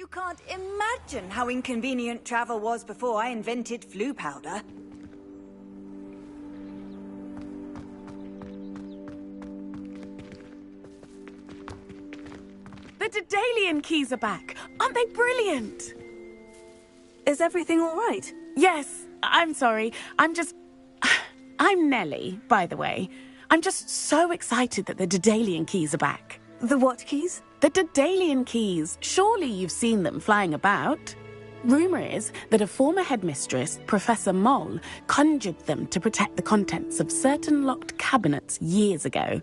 You can't imagine how inconvenient travel was before I invented flu powder. The Daedalian keys are back. Aren't they brilliant? Is everything all right? Yes, I'm sorry. I'm Nellie, by the way. I'm just so excited that the Daedalian keys are back. The what keys? The Daedalian keys. Surely you've seen them flying about. Rumour is that a former headmistress, Professor Moll, conjured them to protect the contents of certain locked cabinets years ago.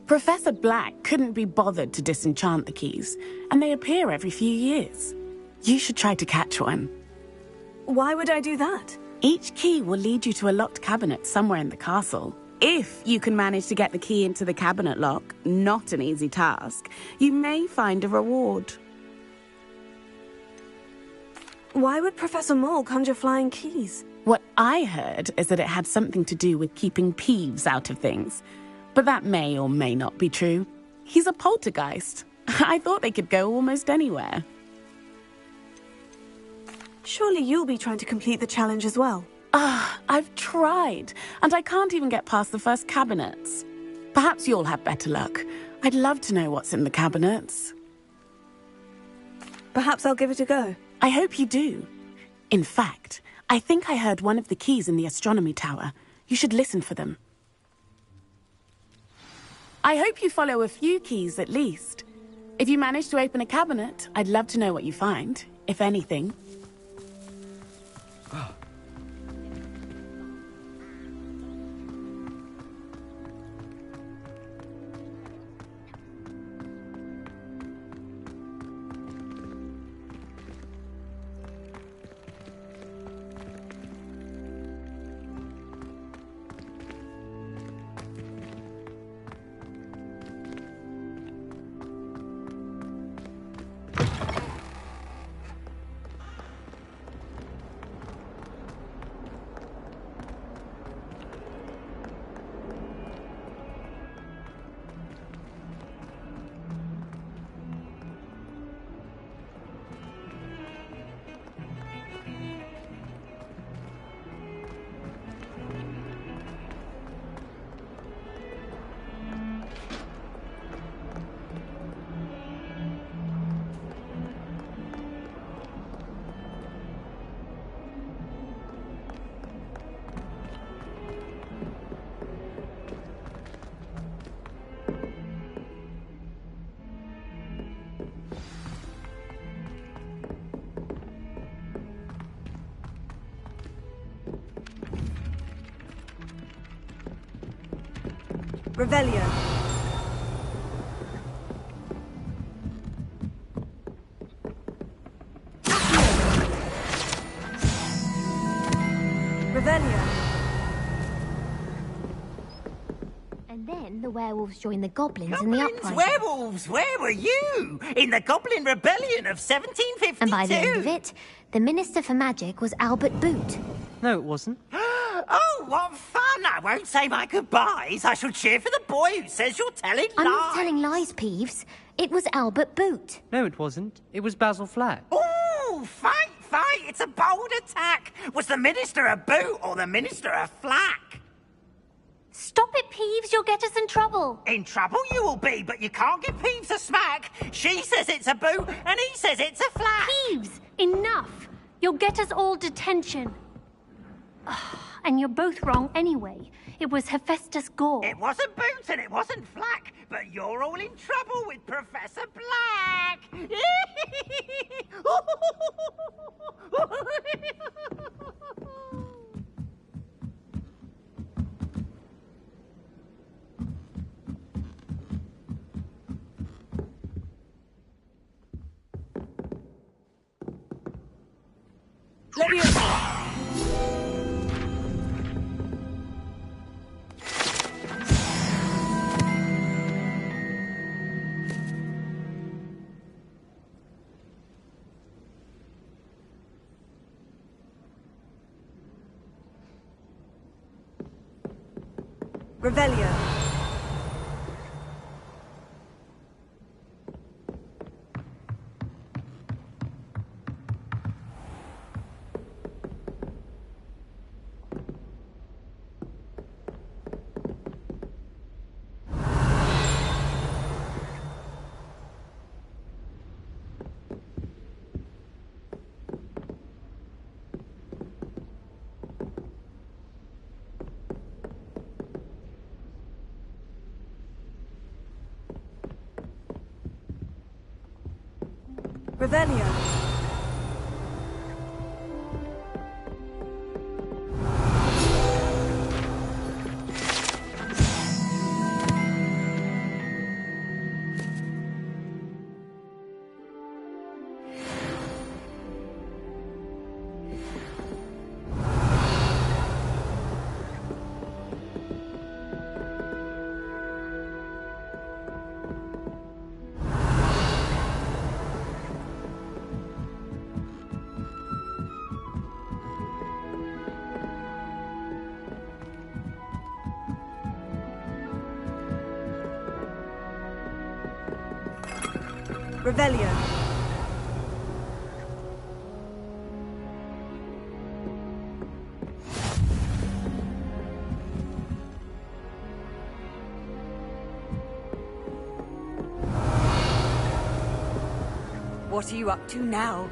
Professor Black couldn't be bothered to disenchant the keys, and they appear every few years. You should try to catch one. Why would I do that? Each key will lead you to a locked cabinet somewhere in the castle. If you can manage to get the key into the cabinet lock, not an easy task, you may find a reward. Why would Professor Moll conjure flying keys? What I heard is that it had something to do with keeping Peeves out of things. But that may or may not be true. He's a poltergeist. I thought they could go almost anywhere. Surely you'll be trying to complete the challenge as well. I've tried, and I can't even get past the first cabinets. Perhaps you'll have better luck. I'd love to know what's in the cabinets. Perhaps I'll give it a go. I hope you do. In fact, I think I heard one of the keys in the astronomy tower. You should listen for them. I hope you follow a few keys at least. If you manage to open a cabinet, I'd love to know what you find, if anything. Revelio. Revelio. And then the werewolves joined the goblins in the uprising. Werewolves, where were you? In the Goblin Rebellion of 1752. And by the end of it, the Minister for Magic was Albert Boot. No, it wasn't. Oh, what fun! I won't say my goodbyes. I shall cheer for the boy who says you're telling lies. I'm not telling lies, Peeves. It was Albert Boot. No, it wasn't. It was Basil Flack. Ooh, fight! It's a bold attack. Was the Minister a boot or the Minister a flack? Stop it, Peeves. You'll get us in trouble. In trouble you will be, but you can't give Peeves a smack. She says it's a boot and he says it's a flack. Peeves, enough. You'll get us all detention. And you're both wrong anyway. It was Hephaestus Gore. It wasn't Boot and it wasn't Flack, but you're all in trouble with Professor Black. Revelio. Revelio. Revelio. What are you up to now?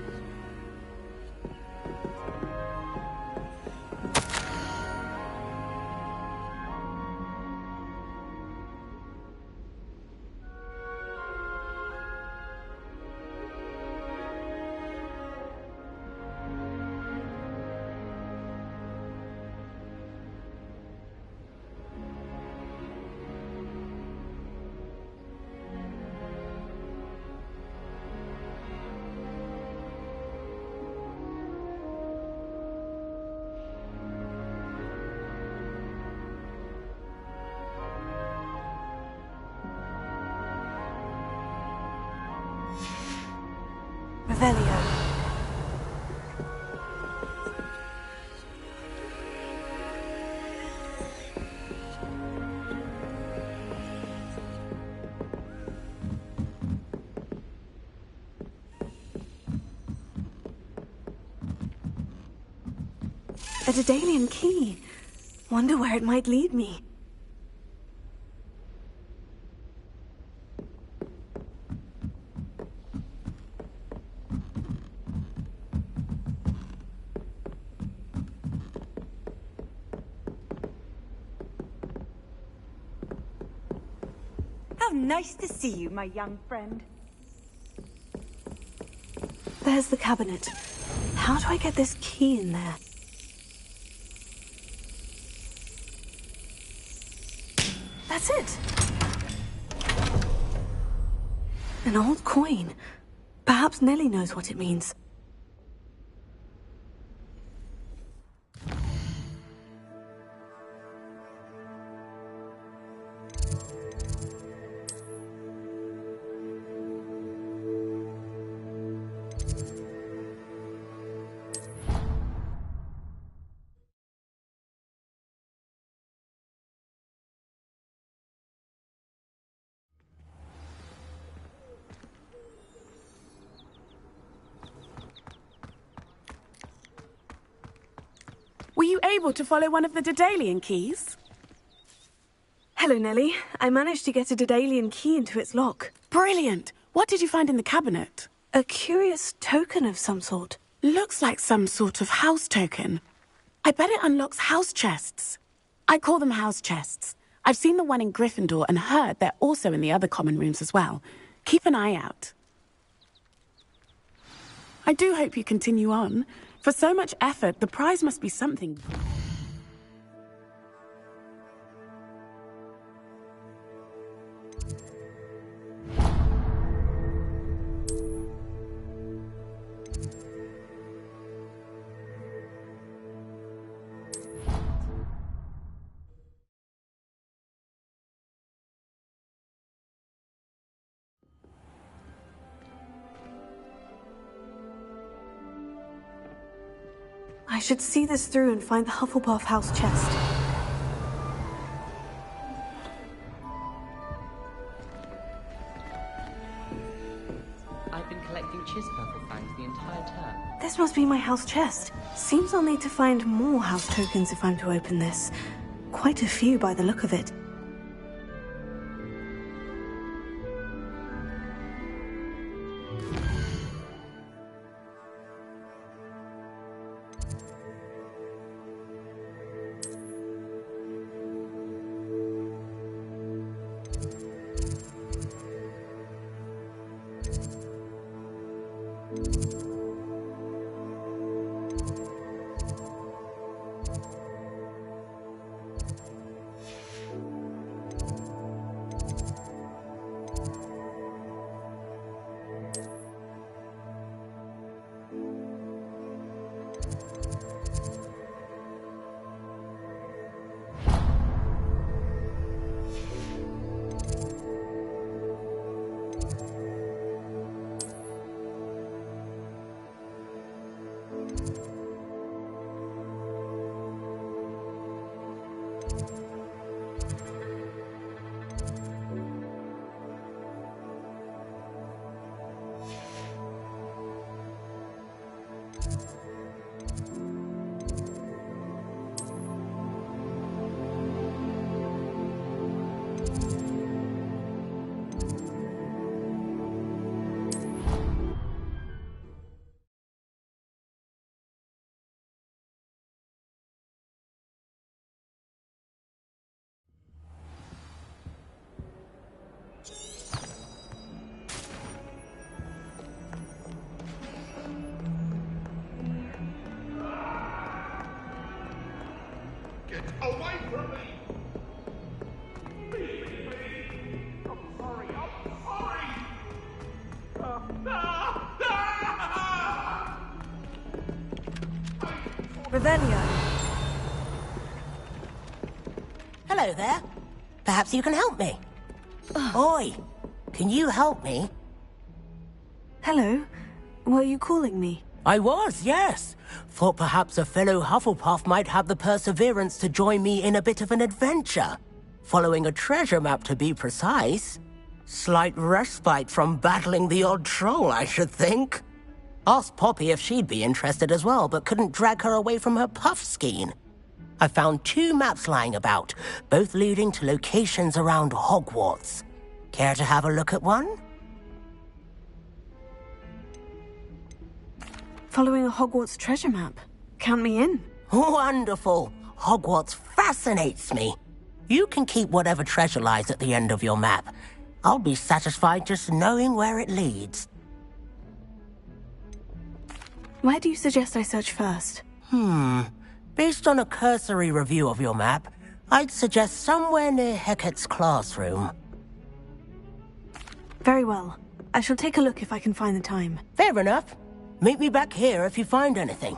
Revelio. A Daedalian key. Wonder where it might lead me. How nice to see you, my young friend. There's the cabinet. How do I get this key in there? That's it! An old coin. Perhaps Nellie knows what it means. Were you able to follow one of the Daedalian keys? Hello, Nellie. I managed to get a Daedalian key into its lock. Brilliant! What did you find in the cabinet? A curious token of some sort. Looks like some sort of house token. I bet it unlocks house chests. I call them house chests. I've seen the one in Gryffindor and heard they're also in the other common rooms as well. Keep an eye out. I do hope you continue on. For so much effort, the prize must be something. I should see this through and find the Hufflepuff house chest. I've been collecting Chispurple fangs the entire term. This must be my house chest. Seems I'll need to find more house tokens if I'm to open this. Quite a few by the look of it. Away from me! Please, I'm sorry, I'm sorry! Revelio. Hello there. Perhaps you can help me. Oi, can you help me? Hello? Were you calling me? I was, yes. Thought perhaps a fellow Hufflepuff might have the perseverance to join me in a bit of an adventure. Following a treasure map, to be precise. Slight respite from battling the odd troll, I should think. Asked Poppy if she'd be interested as well, but couldn't drag her away from her puff skein. I found 2 maps lying about, both leading to locations around Hogwarts. Care to have a look at one? Following a Hogwarts treasure map. Count me in. Wonderful. Hogwarts fascinates me. You can keep whatever treasure lies at the end of your map. I'll be satisfied just knowing where it leads. Where do you suggest I search first? Based on a cursory review of your map, I'd suggest somewhere near Hecat's classroom. Very well. I shall take a look if I can find the time. Fair enough. Meet me back here if you find anything.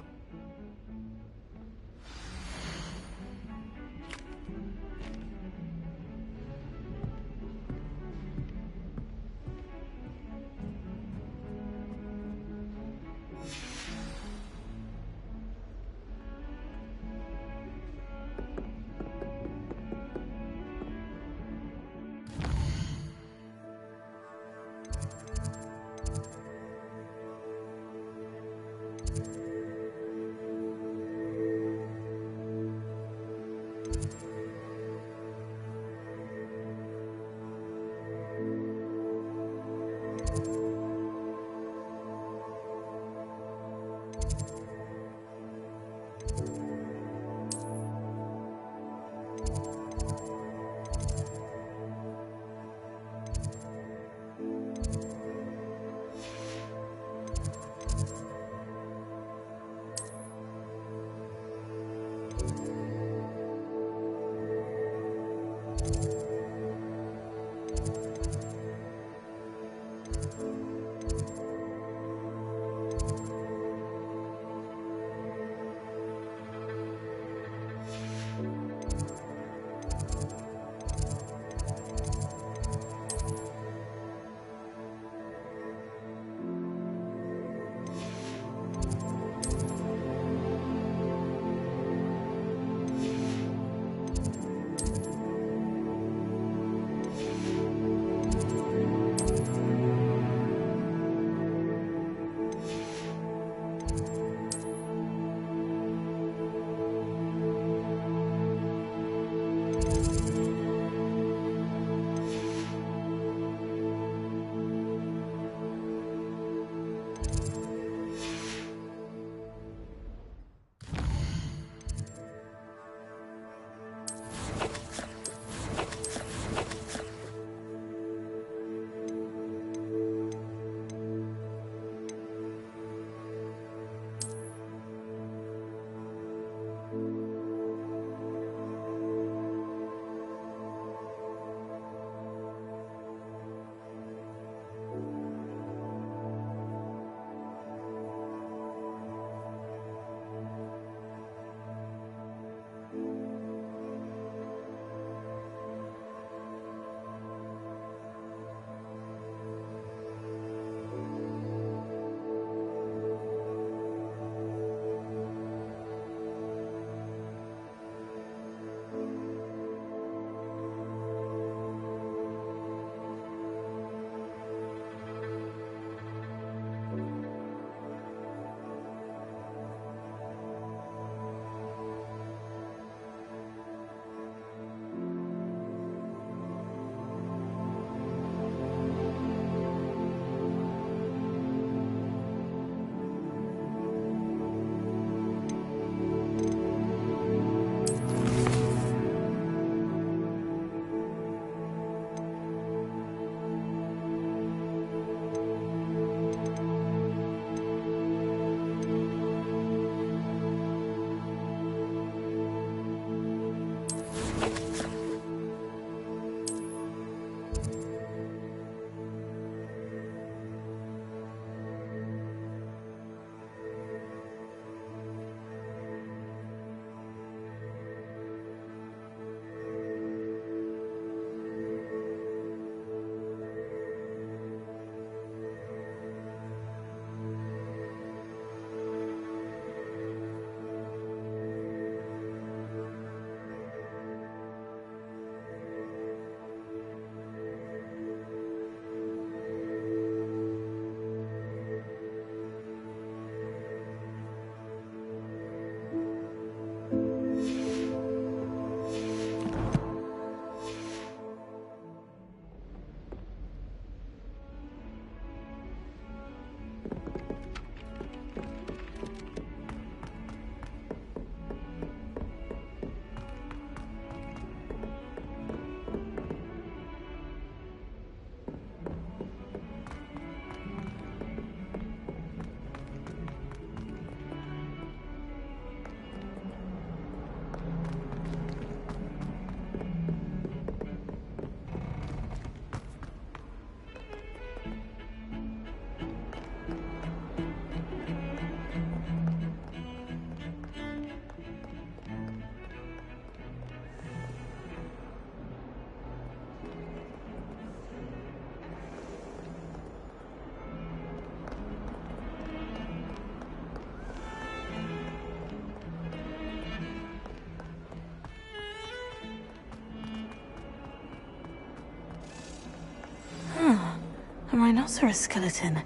rhinoceros skeleton.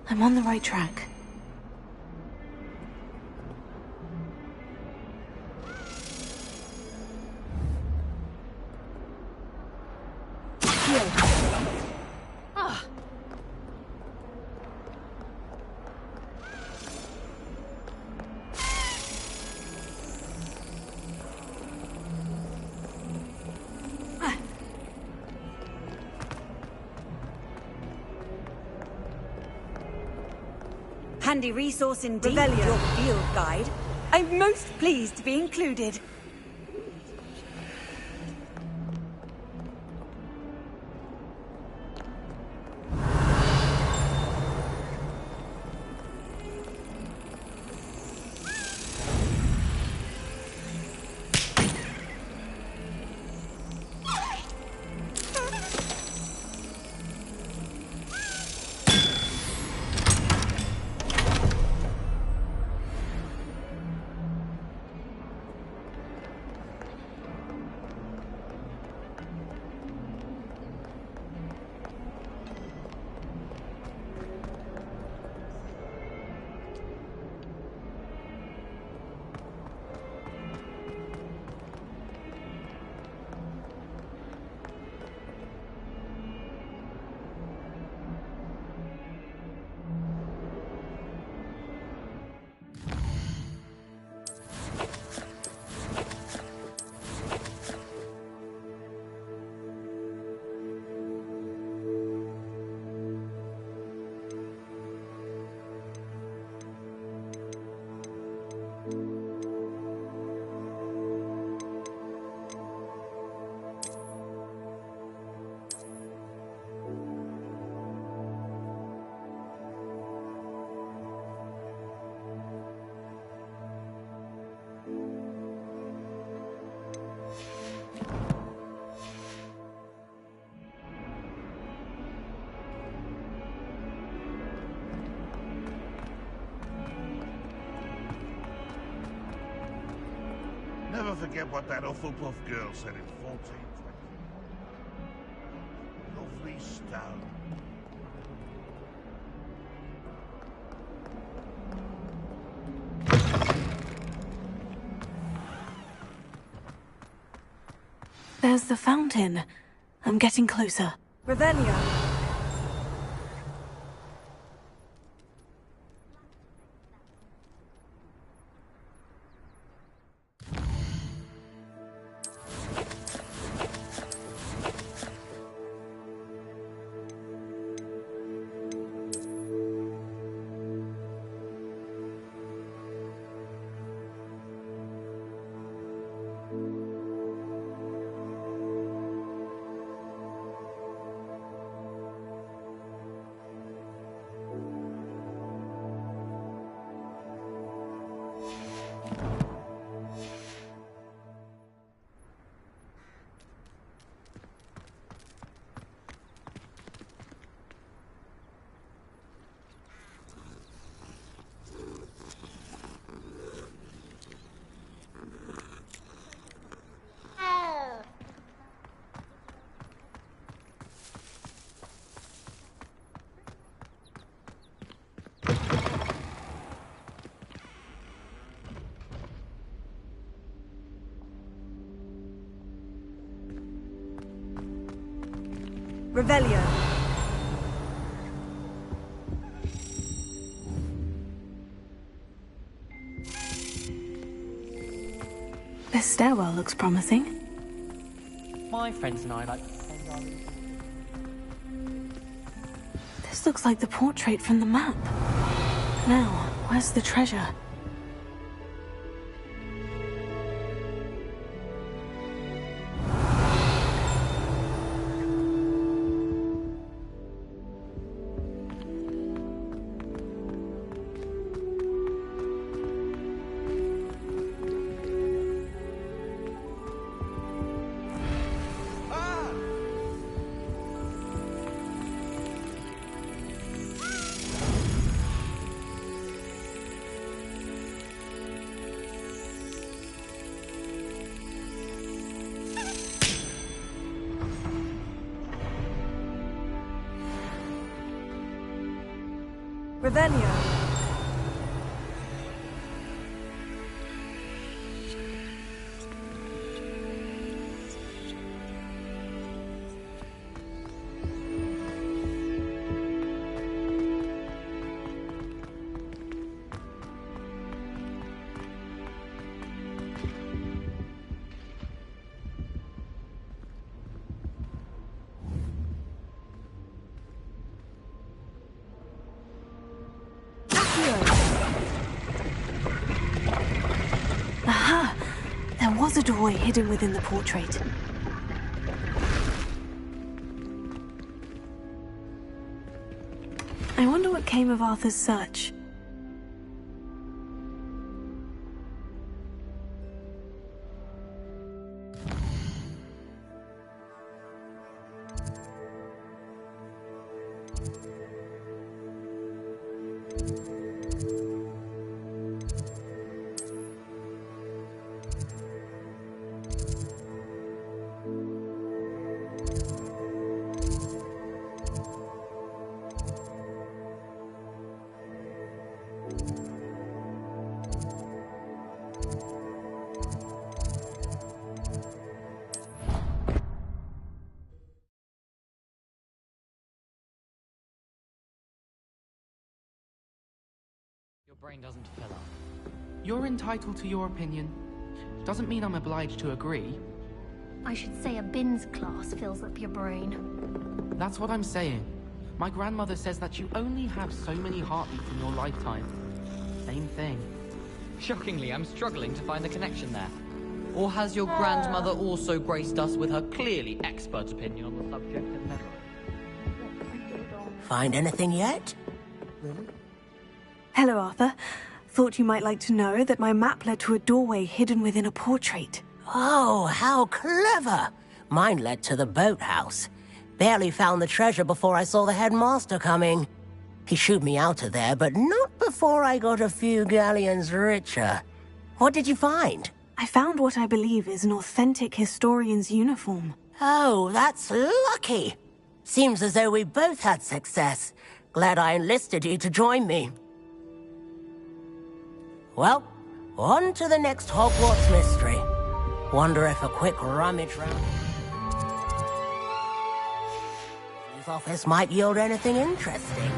I'm on the right track. Handy resource indeed, your field guide. I'm most pleased to be included. Never forget what that Hufflepuff girl said in 1420. Lovely stone. There's the fountain. I'm getting closer. Revelio. Revelio. This stairwell looks promising. My friends and I like to spend our... This looks like the portrait from the map. Now, where's the treasure? Revelio. Aha! There was a doorway hidden within the portrait. I wonder what came of Arthur's search. Your brain doesn't fill up. You're entitled to your opinion. Doesn't mean I'm obliged to agree. I should say a bins class fills up your brain. That's what I'm saying. My grandmother says that you only have so many heartbeats in your lifetime. Same thing. Shockingly, I'm struggling to find the connection there. Or has your grandmother also graced us with her clearly expert opinion on the subject of memory? Find anything yet? Hello, Arthur. Thought you might like to know that my map led to a doorway hidden within a portrait. Oh, how clever! Mine led to the boathouse. Barely found the treasure before I saw the headmaster coming. He shooed me out of there, but not before I got a few galleons richer. What did you find? I found what I believe is an authentic historian's uniform. Oh, that's lucky. Seems as though we both had success. Glad I enlisted you to join me. Well, on to the next Hogwarts mystery. Wonder if a quick rummage round his office might yield anything interesting.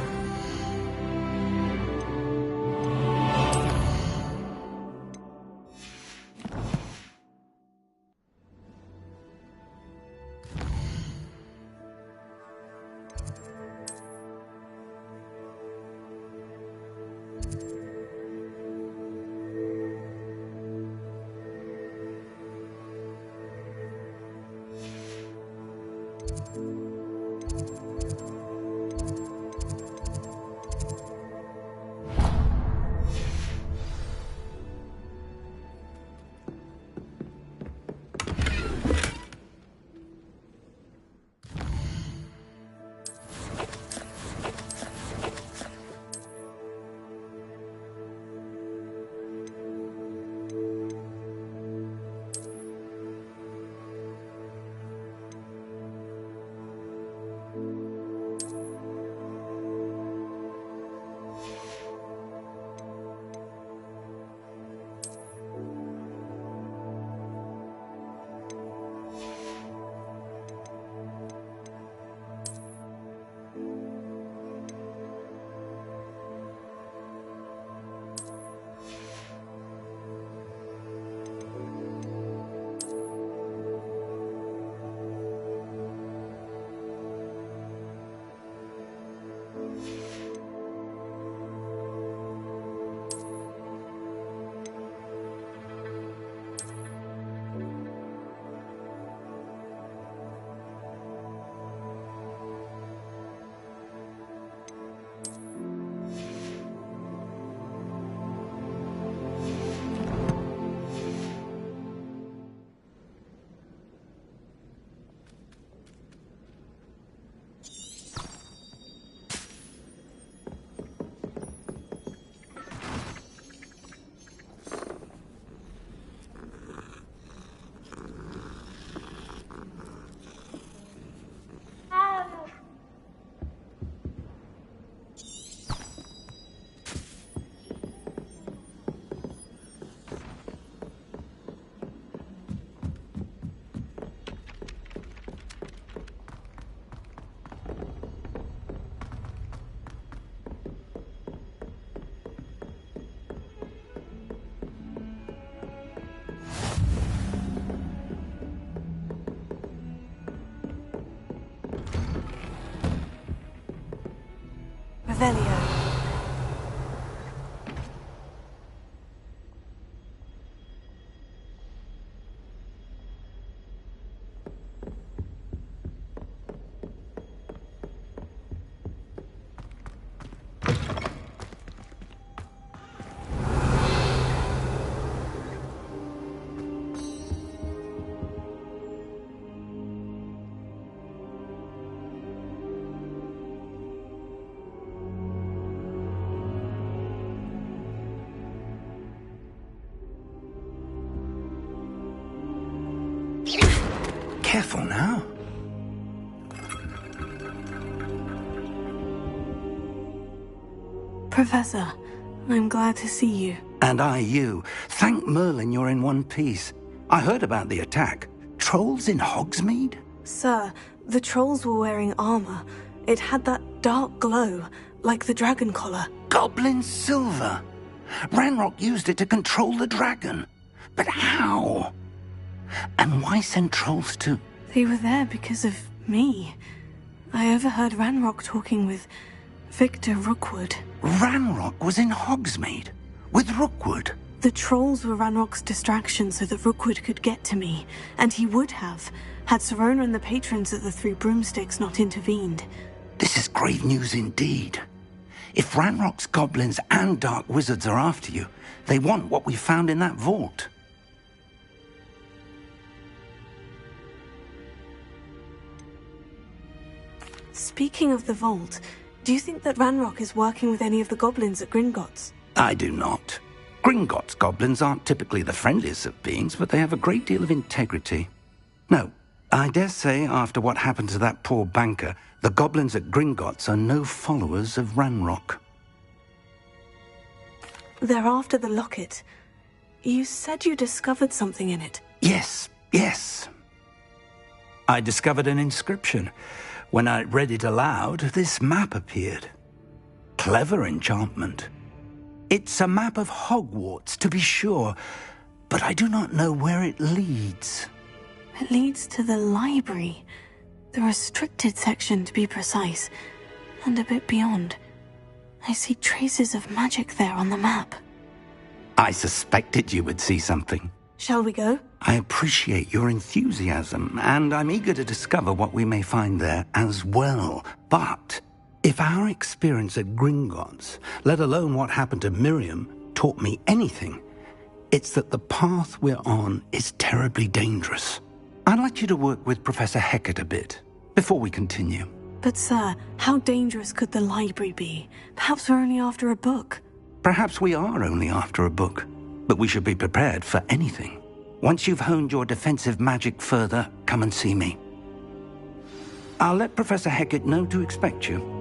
Revelio. Careful now. Professor, I'm glad to see you. And I you. Thank Merlin you're in one piece. I heard about the attack. Trolls in Hogsmeade? Sir, the trolls were wearing armor. It had that dark glow, like the dragon collar. Goblin silver. Ranrock used it to control the dragon. But how? And why send trolls to... They were there because of me. I overheard Ranrock talking with Victor Rookwood. Ranrock was in Hogsmeade? With Rookwood? The trolls were Ranrock's distraction so that Rookwood could get to me. And he would have, had Sirona and the patrons at the Three Broomsticks not intervened. This is grave news indeed. If Ranrock's goblins and dark wizards are after you, they want what we found in that vault. Speaking of the vault, do you think that Ranrock is working with any of the goblins at Gringotts? I do not. Gringotts goblins aren't typically the friendliest of beings, but they have a great deal of integrity. No, I dare say after what happened to that poor banker, the goblins at Gringotts are no followers of Ranrock. They're after the locket. You said you discovered something in it. Yes. I discovered an inscription. When I read it aloud, this map appeared. Clever enchantment. It's a map of Hogwarts, to be sure, but I do not know where it leads. It leads to the library. The restricted section, to be precise. And a bit beyond. I see traces of magic there on the map. I suspected you would see something. Shall we go? I appreciate your enthusiasm, and I'm eager to discover what we may find there as well. But if our experience at Gringotts, let alone what happened to Miriam, taught me anything, it's that the path we're on is terribly dangerous. I'd like you to work with Professor Hecat a bit before we continue. But sir, how dangerous could the library be? Perhaps we're only after a book. Perhaps we are only after a book, but we should be prepared for anything. Once you've honed your defensive magic further, come and see me. I'll let Professor Hecat know to expect you.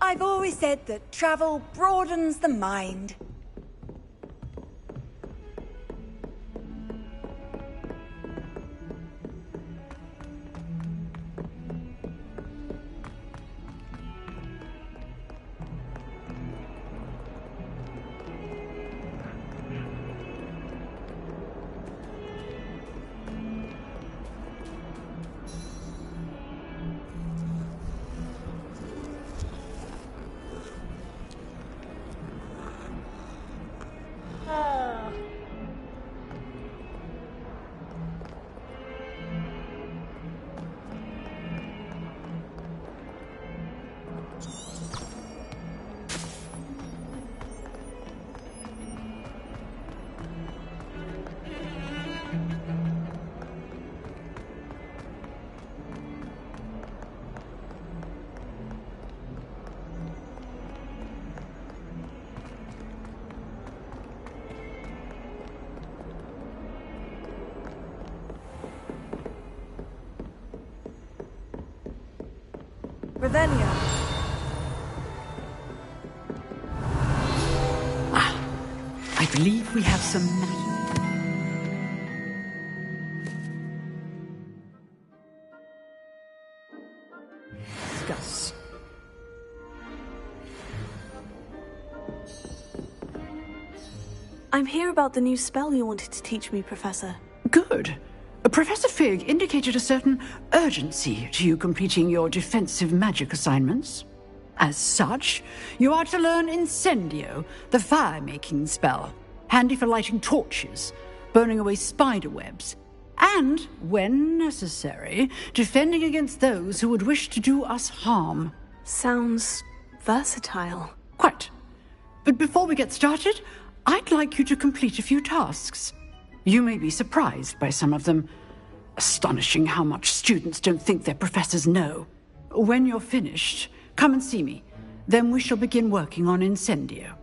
I've always said that travel broadens the mind. Revelio. I believe we have some magic. Discuss. I'm here about the new spell you wanted to teach me, Professor. Good. Professor Fig indicated a certain urgency to you completing your defensive magic assignments. As such, you are to learn Incendio, the fire-making spell, handy for lighting torches, burning away spider webs, and, when necessary, defending against those who would wish to do us harm. Sounds versatile. Quite. But before we get started, I'd like you to complete a few tasks. You may be surprised by some of them. Astonishing how much students don't think their professors know. When you're finished, come and see me. Then we shall begin working on Incendio.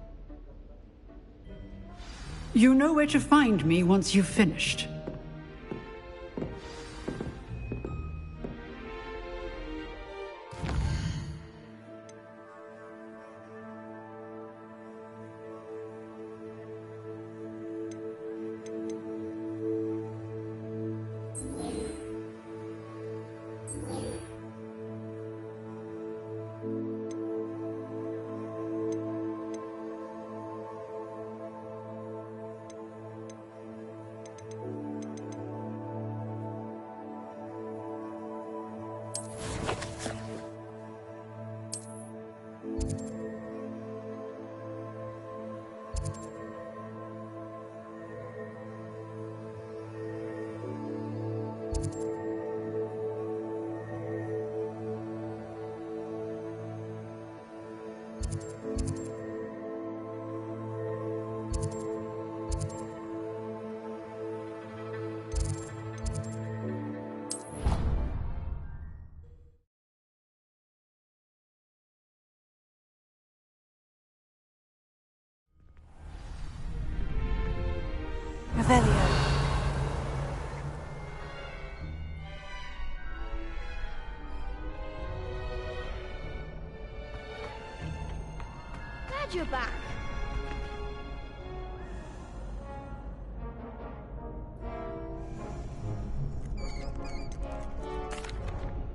You know where to find me once you've finished. Revelio. Glad you're back.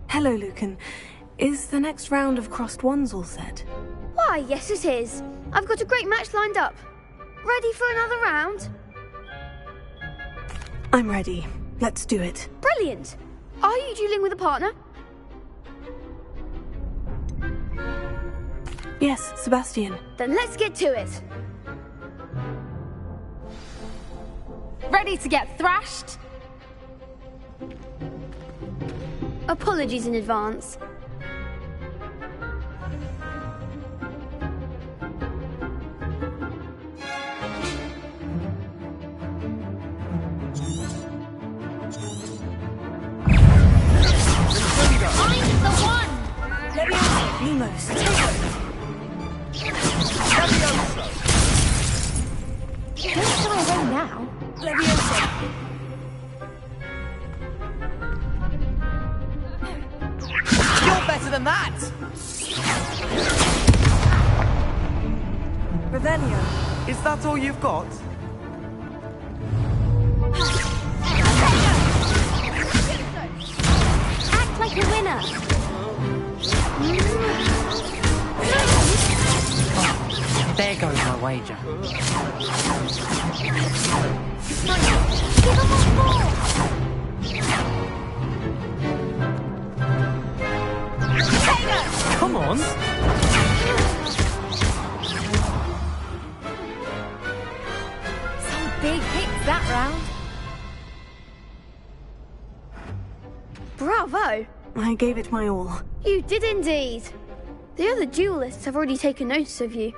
Hello, Lucan. Is the next round of crossed ones all set? Why, yes it is. I've got a great match lined up. Ready for another round? I'm ready. Let's do it. Brilliant. Are you dueling with a partner? Yes, Sebastian. Then let's get to it. Ready to get thrashed? Apologies in advance. Lumos. Don't shy away now. Leviosa. You're better than that! Revelio. Is that all you've got? Act like a winner. There goes my wager. Give him one more. Come on! Some big hits that round. Bravo. I gave it my all. You did indeed. The other duelists have already taken notice of you,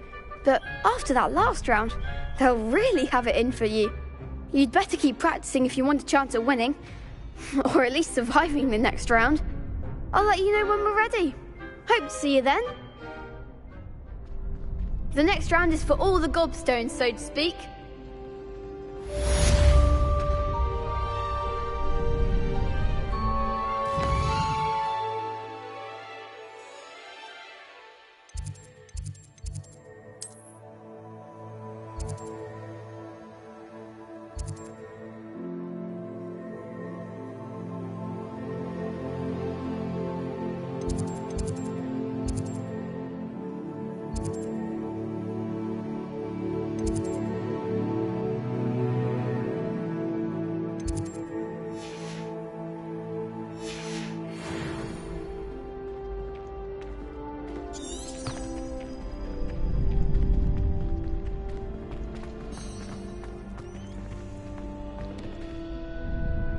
but after that last round, they'll really have it in for you. You'd better keep practicing if you want a chance at winning, or at least surviving the next round. I'll let you know when we're ready. Hope to see you then. The next round is for all the gobstones, so to speak.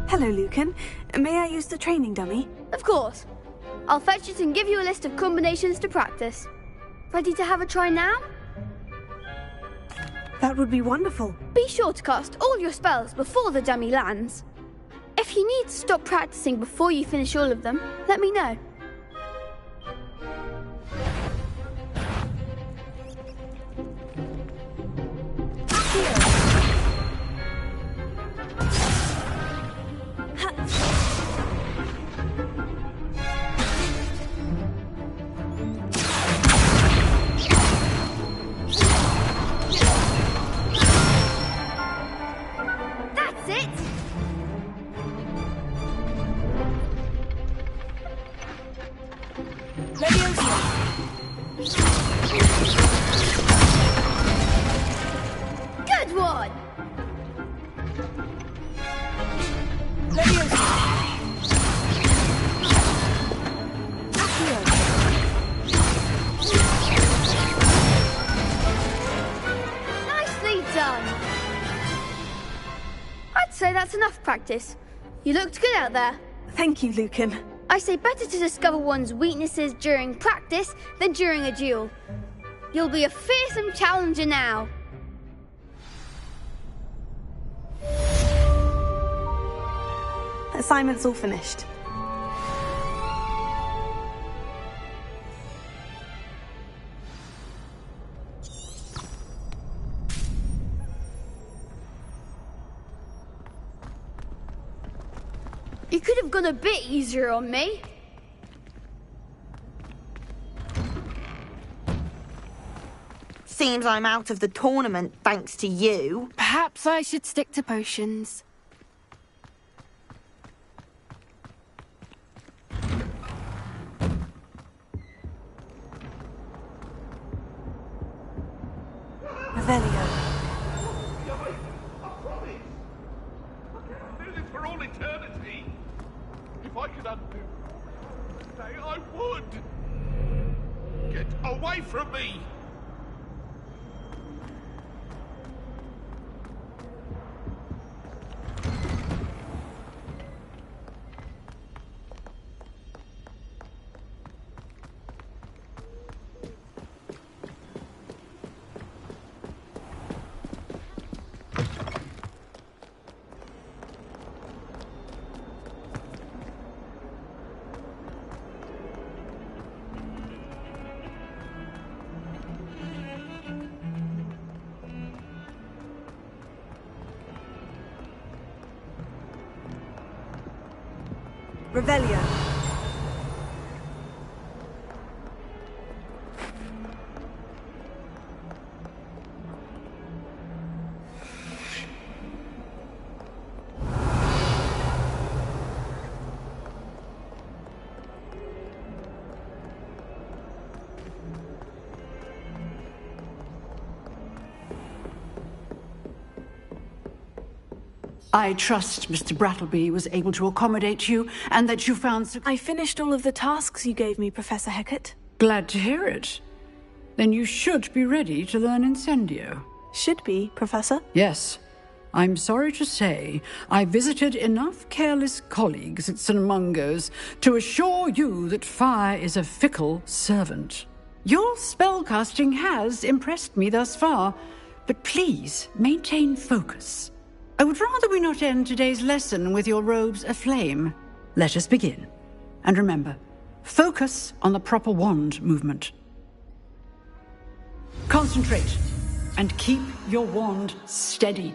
Hello, Lucan. May I use the training dummy? Of course. I'll fetch it and give you a list of combinations to practice. Ready to have a try now? That would be wonderful. Be sure to cast all your spells before the dummy lands. If you need to stop practicing before you finish all of them, let me know. Good one! Nicely done! I'd say that's enough practice. You looked good out there. Thank you, Lucan. I say better to discover one's weaknesses during practice than during a duel. You'll be a fearsome challenger now. Assignment's all finished. You could have gone a bit easier on me. Seems I'm out of the tournament thanks to you. Perhaps I should stick to potions. Revelio. For all eternity. If I could undo today, I would. Get away from me! Revelio. I trust Mr. Brattleby was able to accommodate you and that you found... I finished all of the tasks you gave me, Professor Hecat. Glad to hear it. Then you should be ready to learn Incendio. Should be, Professor? Yes. I'm sorry to say I visited enough careless colleagues at St. Mungo's to assure you that fire is a fickle servant. Your spellcasting has impressed me thus far, but please maintain focus. I would rather we not end today's lesson with your robes aflame. Let us begin. And remember, focus on the proper wand movement. Concentrate, and keep your wand steady.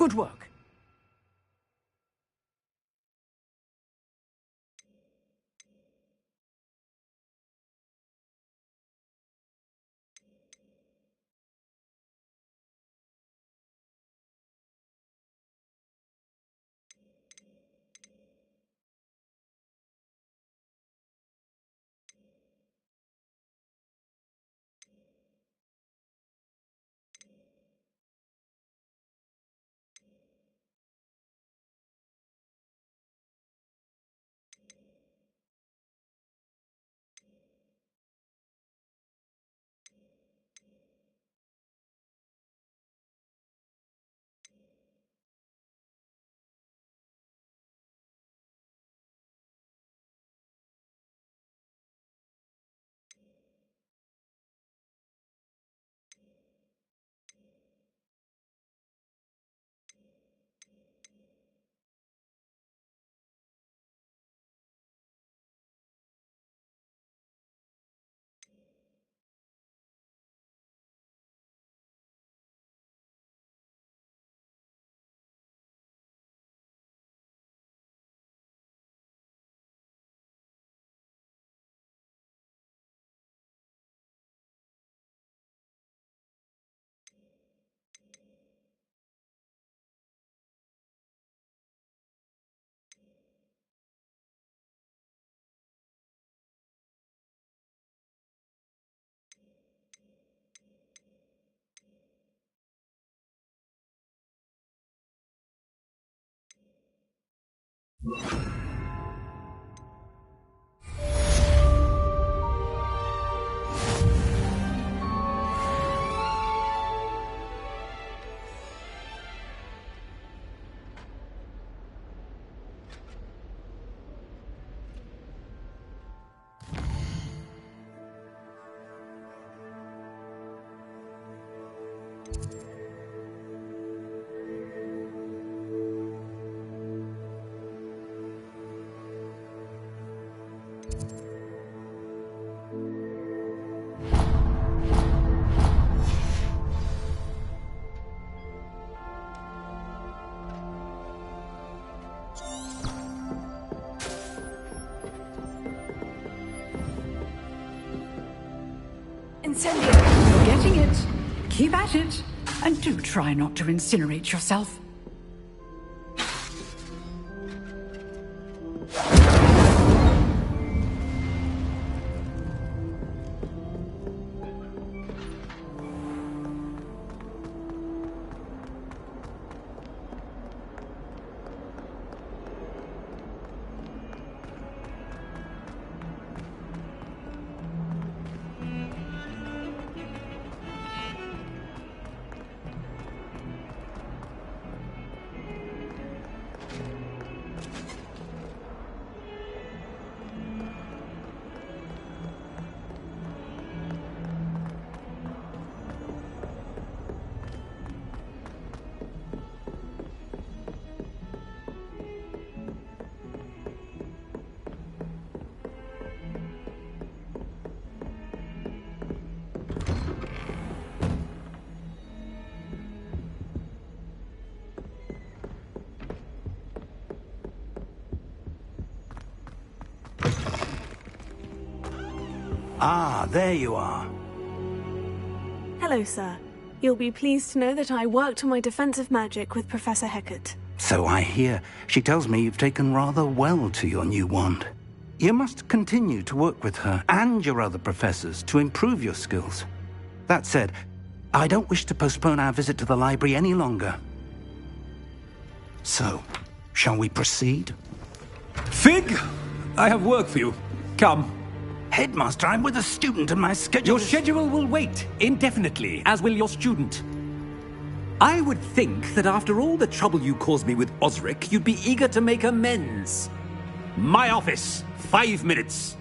Good work. Incendio! You're getting it. Keep at it. And do try not to incinerate yourself. Ah, there you are. Hello, sir. You'll be pleased to know that I worked on my defensive magic with Professor Hecat. So I hear. She tells me you've taken rather well to your new wand. You must continue to work with her and your other professors to improve your skills. That said, I don't wish to postpone our visit to the library any longer. So, shall we proceed? Fig! I have work for you. Come. Headmaster, I'm with a student and my schedule Your schedule will wait indefinitely, as will your student. I would think that after all the trouble you caused me with Osric, you'd be eager to make amends. My office, 5 minutes.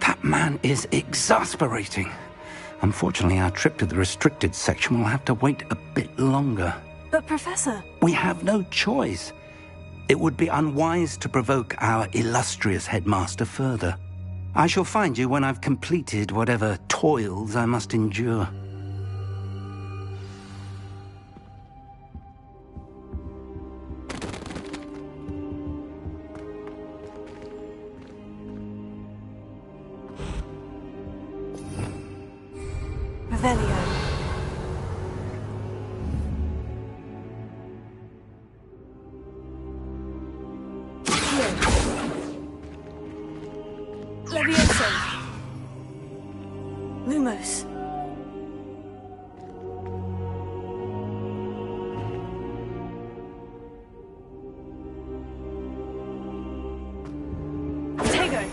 That man is exasperating. Unfortunately, our trip to the restricted section will have to wait a bit longer. But, Professor... We have no choice. It would be unwise to provoke our illustrious headmaster further. I shall find you when I've completed whatever toils I must endure. Revelio. Levioso. Lumos. Tego.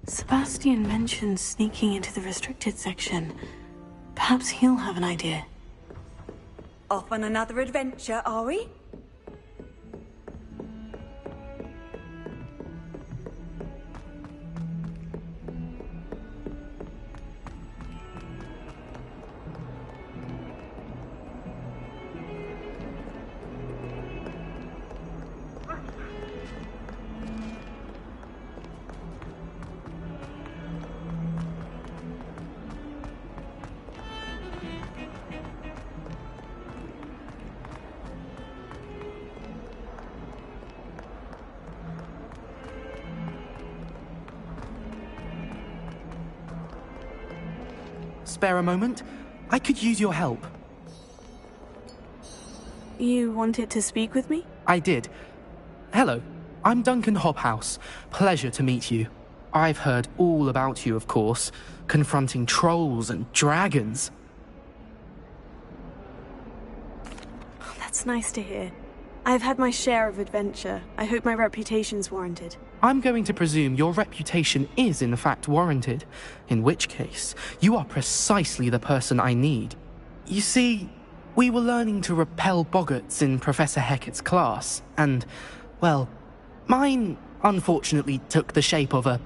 Sebastian mentioned sneaking into the restricted section. Perhaps he'll have an idea. Off on another adventure, are we? Spare a moment? I could use your help. You wanted to speak with me? I did. Hello, I'm Duncan Hobhouse. Pleasure to meet you. I've heard all about you, of course, confronting trolls and dragons. That's nice to hear. I've had my share of adventure. I hope my reputation's warranted. I'm going to presume your reputation is in fact warranted, in which case, you are precisely the person I need. You see, we were learning to repel boggarts in Professor Hecat's class, and, well, mine unfortunately took the shape of a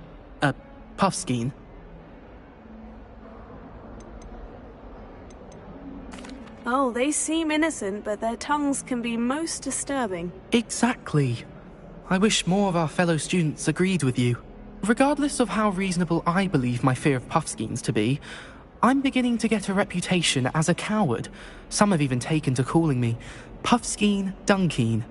puffskein. Oh, they seem innocent, but their tongues can be most disturbing. Exactly. I wish more of our fellow students agreed with you. Regardless of how reasonable I believe my fear of puffskeins to be, I'm beginning to get a reputation as a coward. Some have even taken to calling me Puffskeen Dunkeen.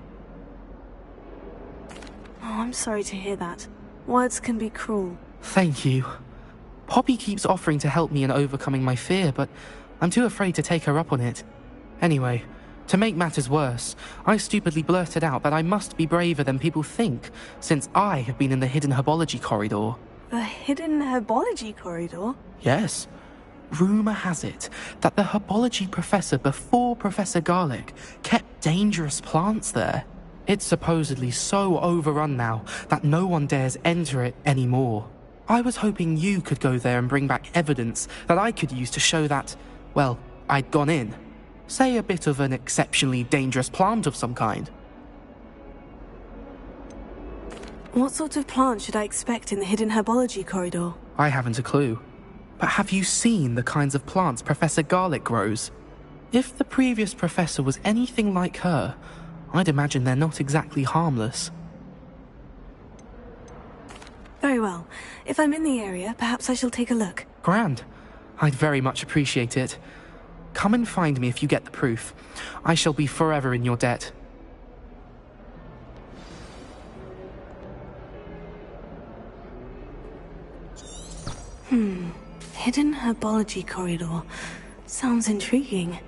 Oh, I'm sorry to hear that. Words can be cruel. Thank you. Poppy keeps offering to help me in overcoming my fear, but I'm too afraid to take her up on it. Anyway, to make matters worse, I stupidly blurted out that I must be braver than people think, since I have been in the hidden herbology corridor. The hidden herbology corridor? Yes. Rumour has it that the herbology professor before Professor Garlic kept dangerous plants there. It's supposedly so overrun now that no one dares enter it anymore. I was hoping you could go there and bring back evidence that I could use to show that, well, I'd gone in. Say a bit of an exceptionally dangerous plant of some kind. What sort of plant should I expect in the hidden herbology corridor? I haven't a clue. But have you seen the kinds of plants Professor Garlic grows? If the previous professor was anything like her, I'd imagine they're not exactly harmless. Very well. If I'm in the area, perhaps I shall take a look. Grand. I'd very much appreciate it. Come and find me if you get the proof. I shall be forever in your debt. Hidden herbology corridor. Sounds intriguing.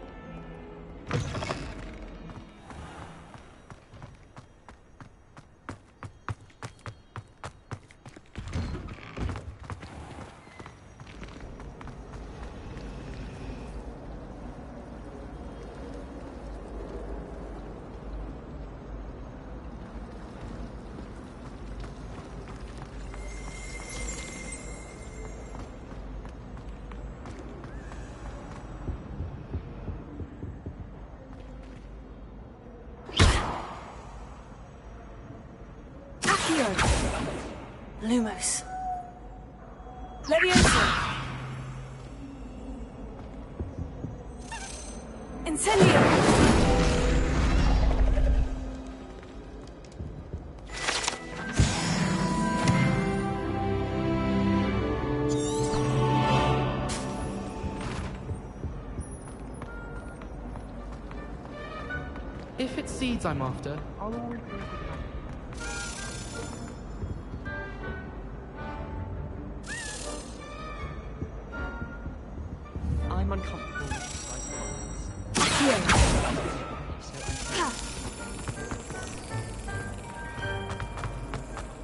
Lumos. Leviosa! Incendio! If it's seeds I'm after, I'll always be I'm uncomfortable with the sight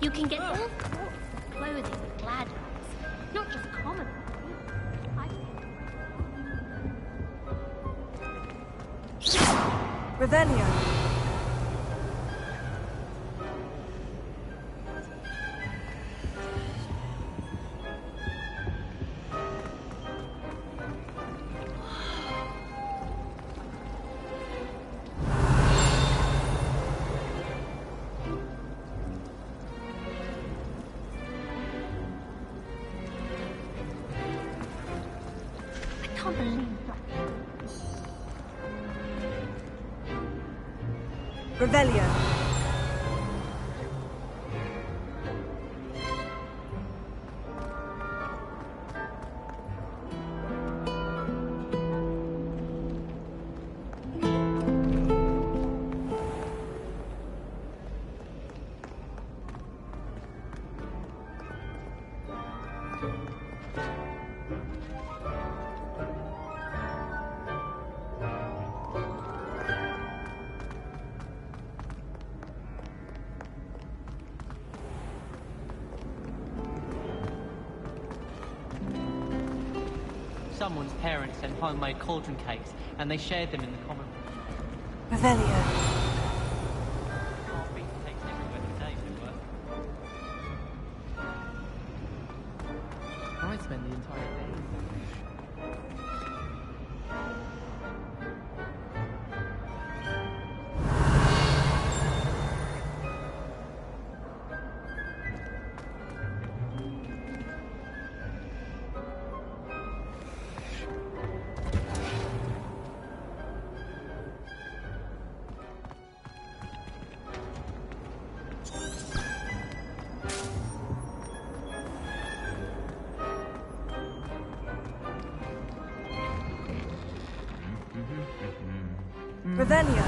You can get all sorts of clothing with glad rags, not just common ones. Revelio. I can't believe that. Revelio. Someone's parents sent homemade cauldron cakes, and they shared them in the common room. Revelio. Half beef cakes everywhere today, if it were. I'd spend the entire day. Revelio.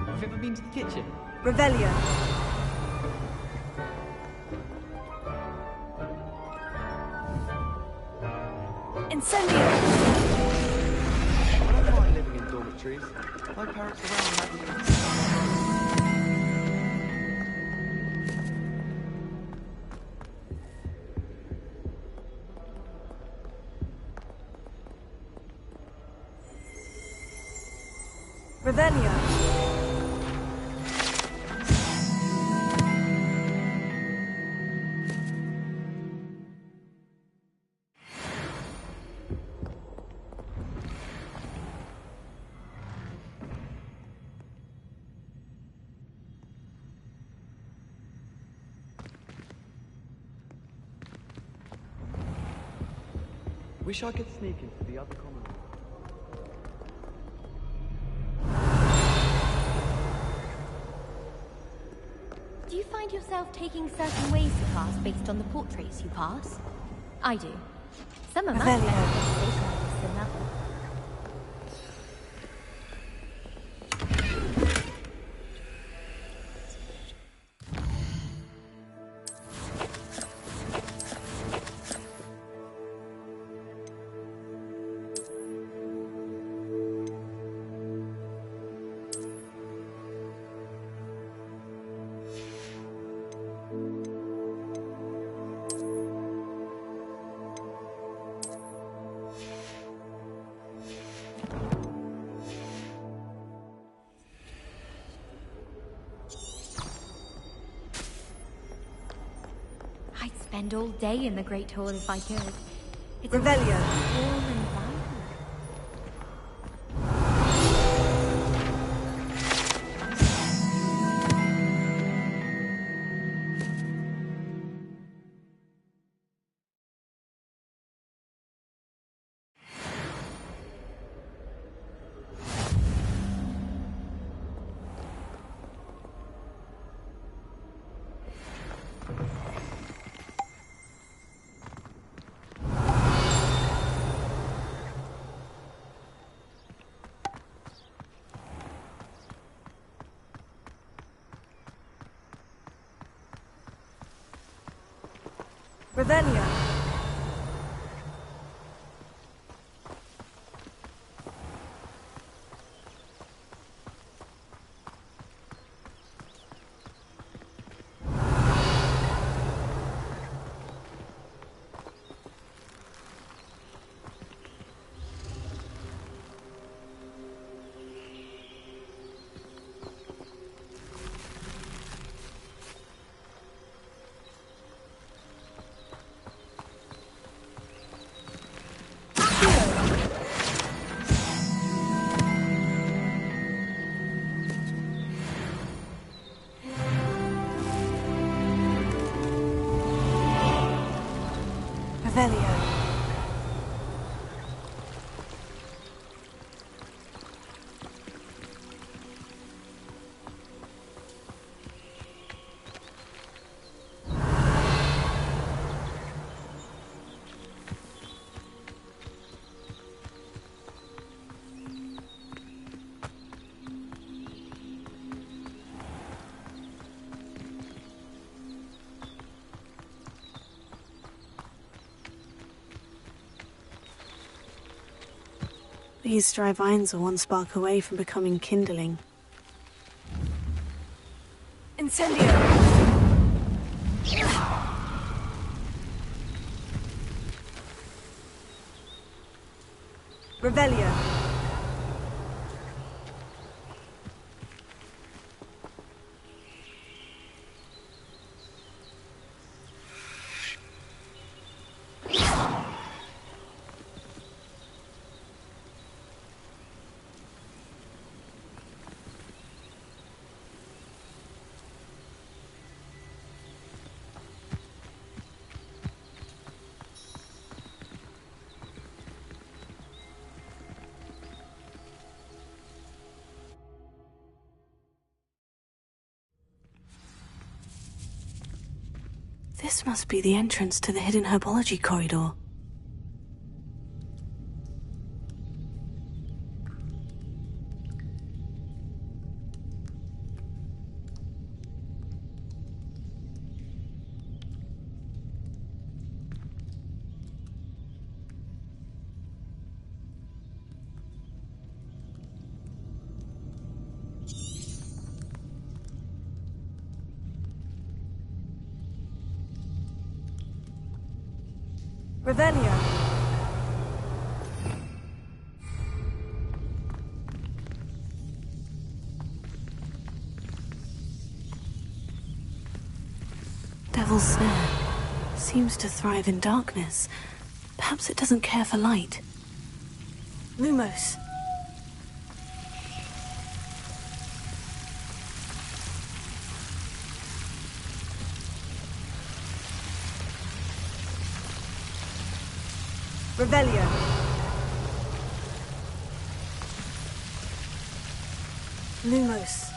Have you ever been to the kitchen? Revelio. Incendio. I don't mind living in dormitories. My parents around Revelio. Wish I could sneak into the other common room. Do you find yourself taking certain ways to class based on the portraits you pass? I do. Some are much better conversationalists than others. spend all day in the Great Hall if I could. It's Revelio. warm and vibrant. Revelio. Revelio. These dry vines are one spark away from becoming kindling. Incendio. Revelio. This must be the entrance to the hidden herbology corridor. Revelio. Devil's Snare seems to thrive in darkness. Perhaps it doesn't care for light. Lumos. Revelio. Lumos.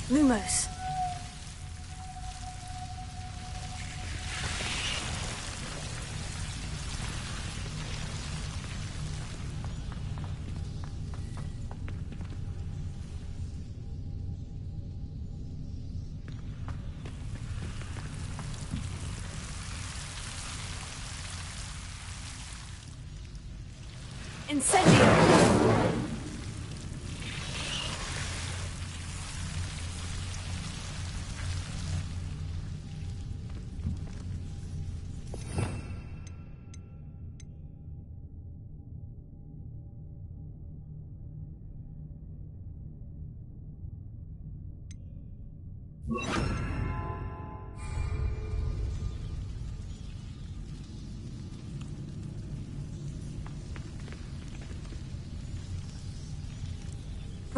Lumos. Incendio.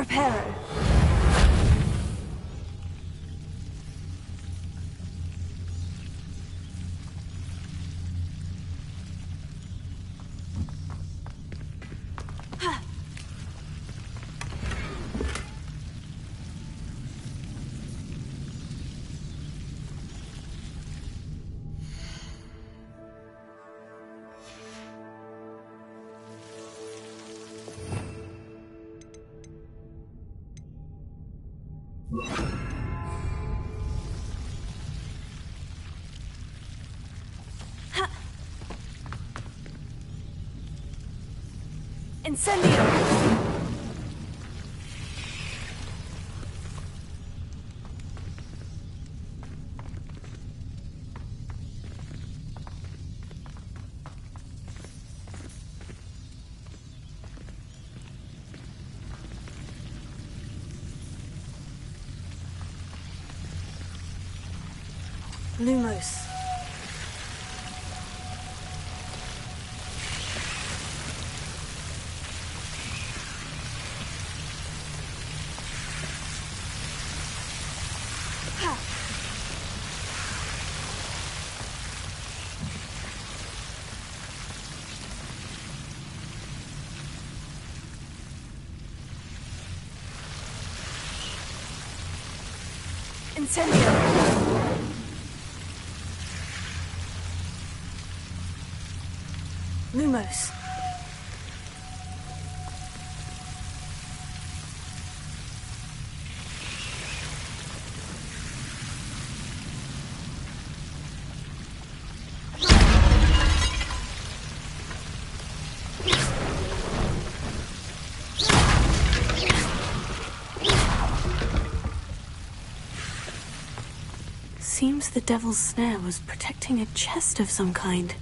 Reparo. Incendio! Lumos. Incendio! Lumos. Seems the devil's snare was protecting a chest of some kind.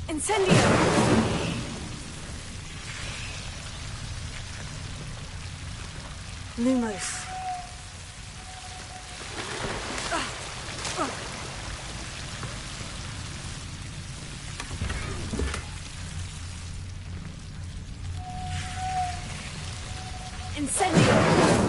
Incendio! Lumos. Incendio!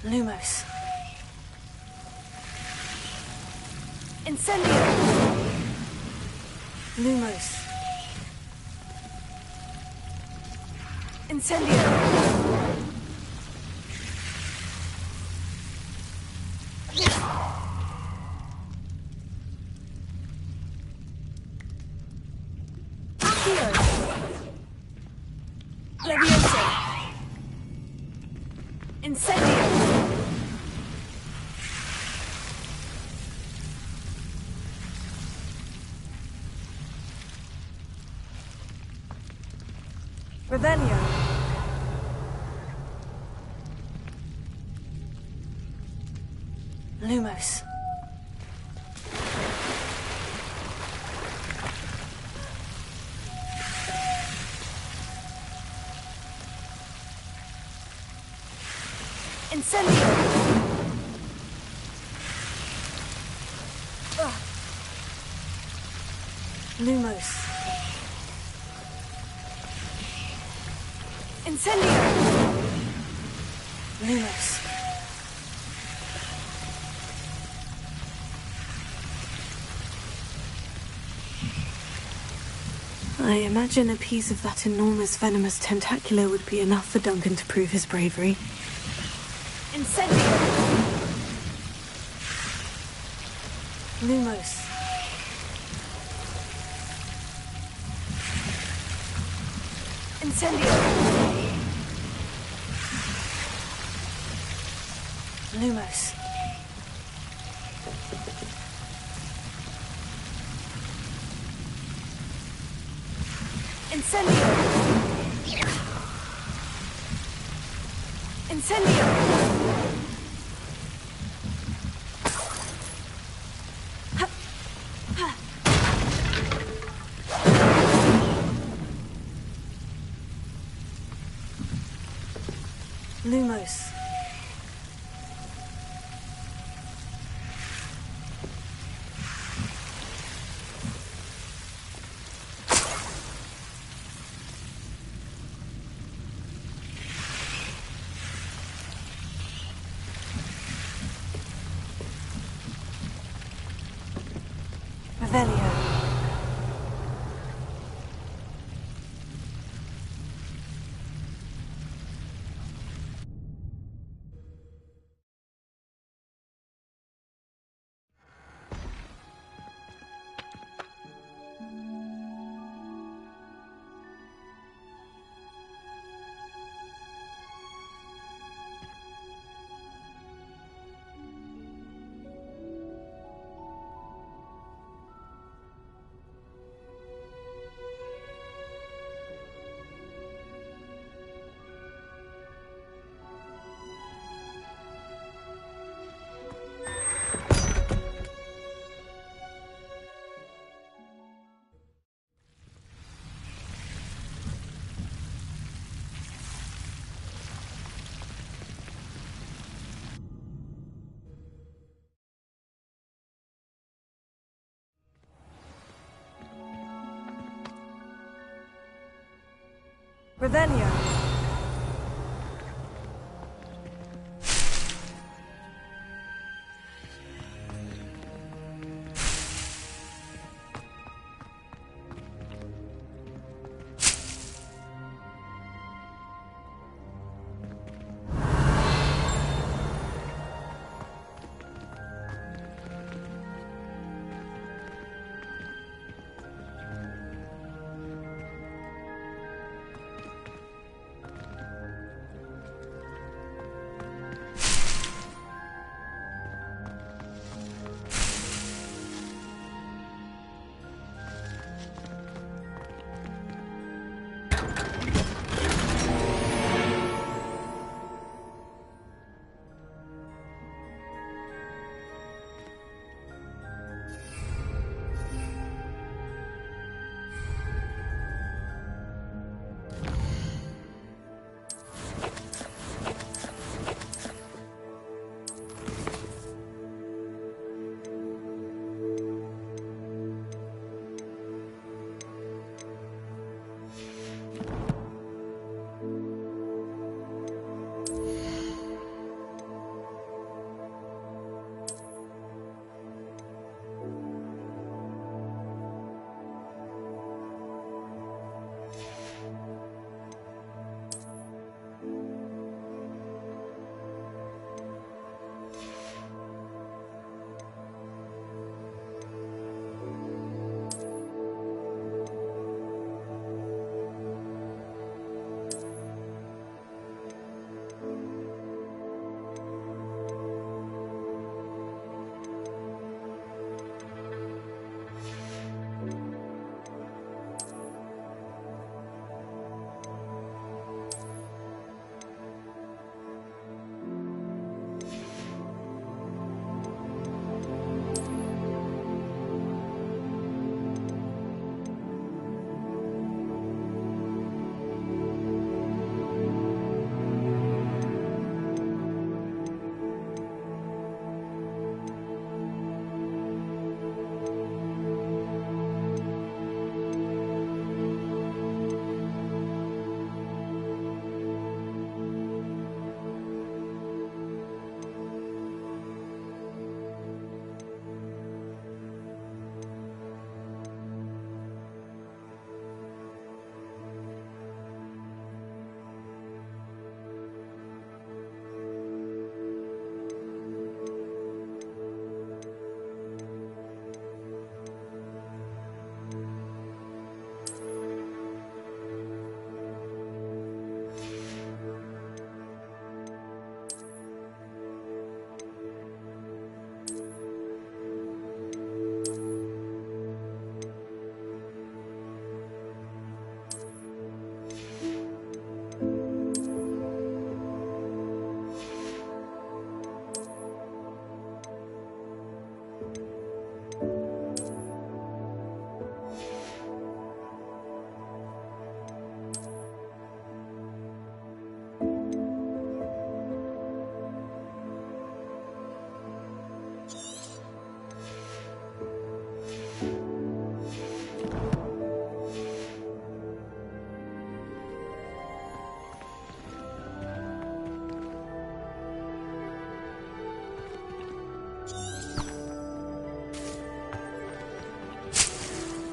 Lumos. Incendio! Lumos. Incendio! Levioso! Incendio! Revelio. Lumos. Incendio. Lumos. Incendio! Lumos. I imagine a piece of that enormous venomous tentacular would be enough for Duncan to prove his bravery. Incendio! Lumos. Incendio! Lumos. Incendio! Incendio! Lumos. Revelio. Revelio.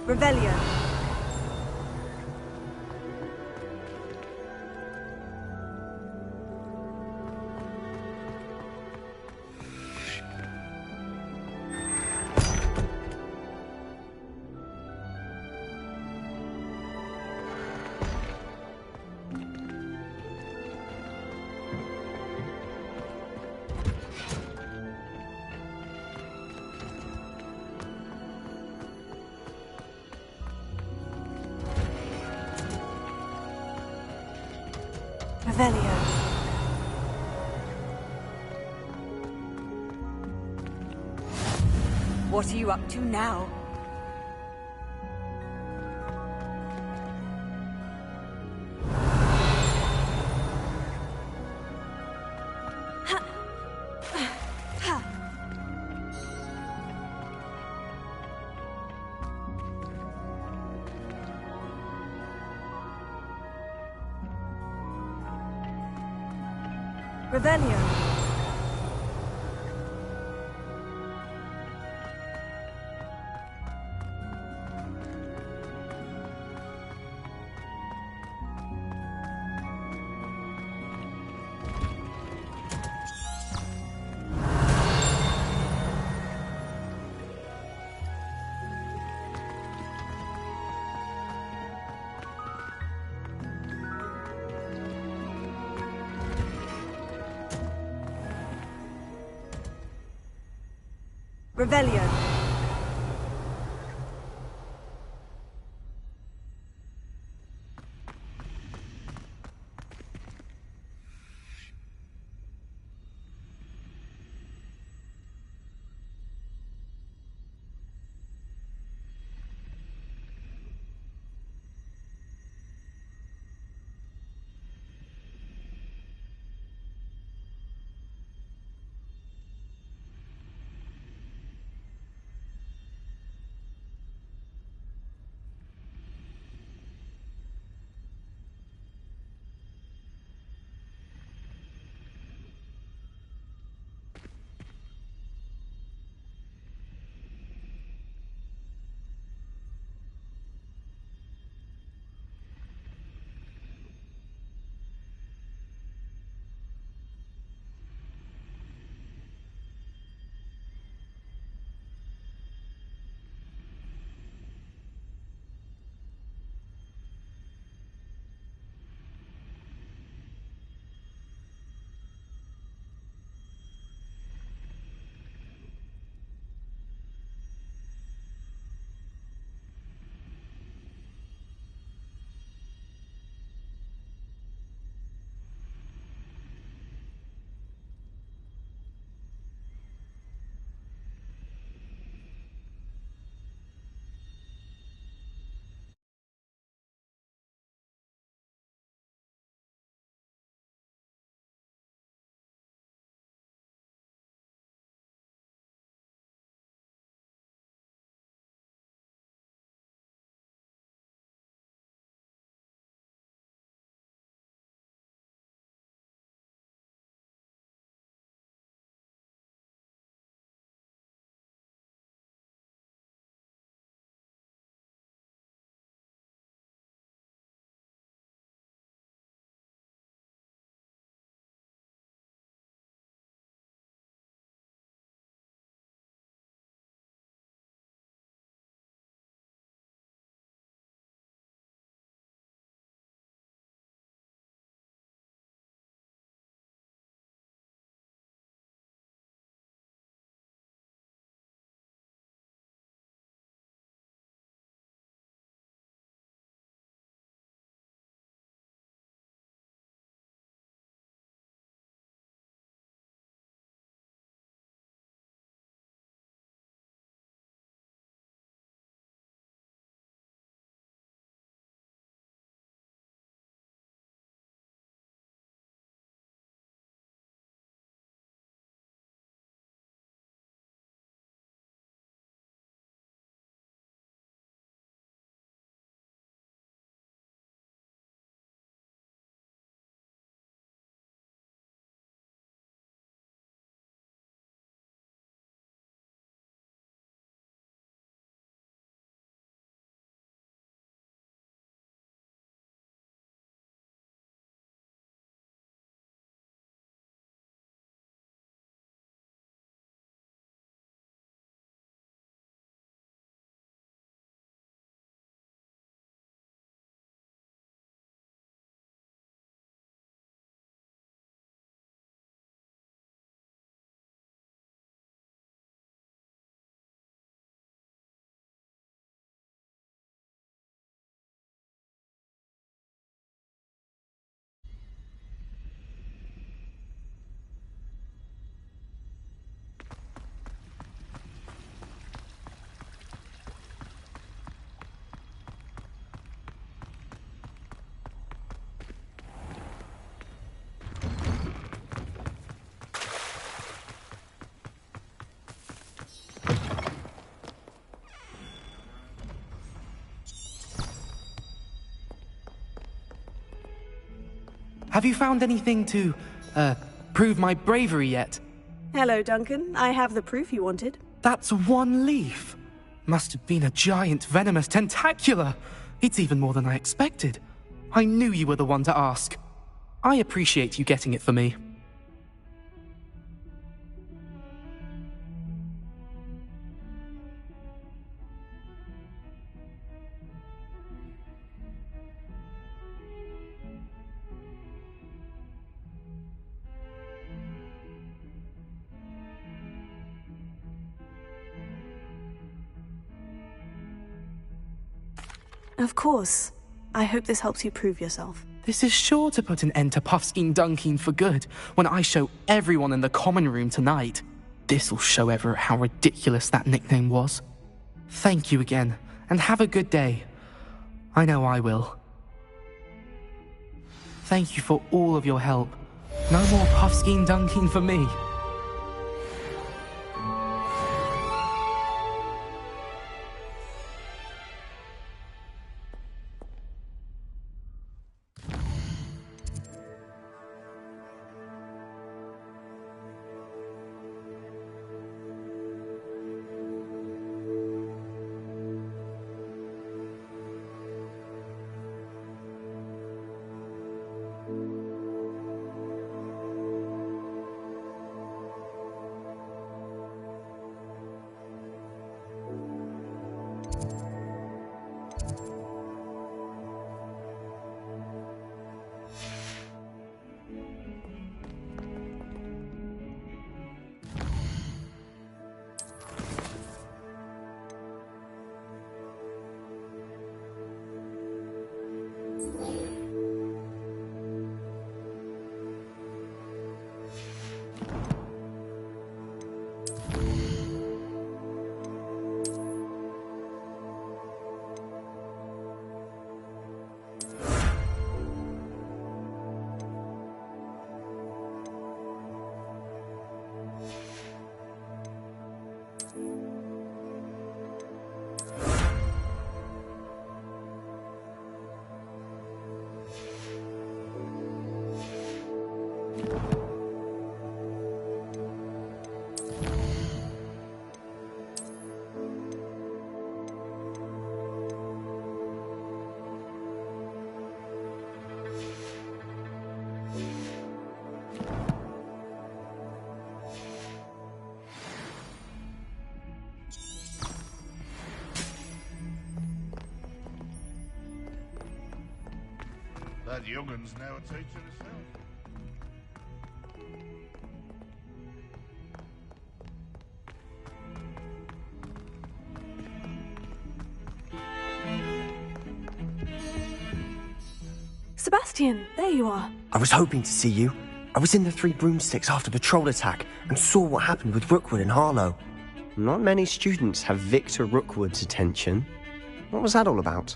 Revelio. Revelio. What are you up to now? Revelio. Revelio. Have you found anything to, prove my bravery yet? Hello, Duncan. I have the proof you wanted. That's one leaf. Must have been a giant venomous tentacula. It's even more than I expected. I knew you were the one to ask. I appreciate you getting it for me. Of course. I hope this helps you prove yourself. This is sure to put an end to Puffskein Dunkeen for good when I show everyone in the common room tonight. This'll show Everett how ridiculous that nickname was. Thank you again, and have a good day. I know I will. Thank you for all of your help. No more Puffskein Dunkeen for me. That youngun's now a teacher herself. Sebastian, there you are. I was hoping to see you. I was in the Three Broomsticks after the troll attack and saw what happened with Rookwood and Harlow. Not many students have Victor Rookwood's attention. What was that all about?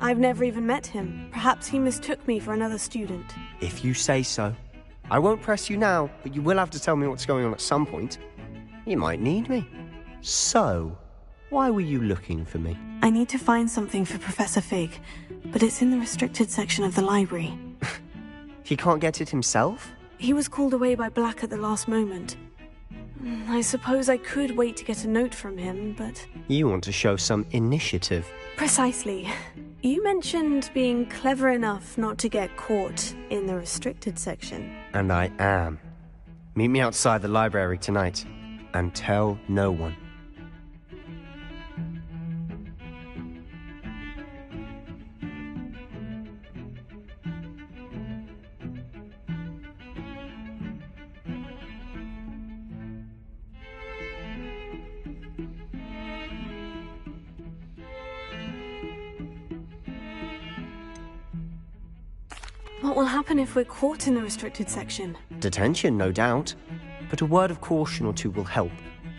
I've never even met him. Perhaps he mistook me for another student. If you say so. I won't press you now, but you will have to tell me what's going on at some point. You might need me. So, why were you looking for me? I need to find something for Professor Fig, but it's in the restricted section of the library. He can't get it himself? He was called away by Black at the last moment. I suppose I could wait to get a note from him, but... You want to show some initiative. Precisely. You mentioned being clever enough not to get caught in the restricted section. And I am. Meet me outside the library tonight, and tell no one. What will happen if we're caught in the restricted section? Detention, no doubt. But a word of caution or two will help.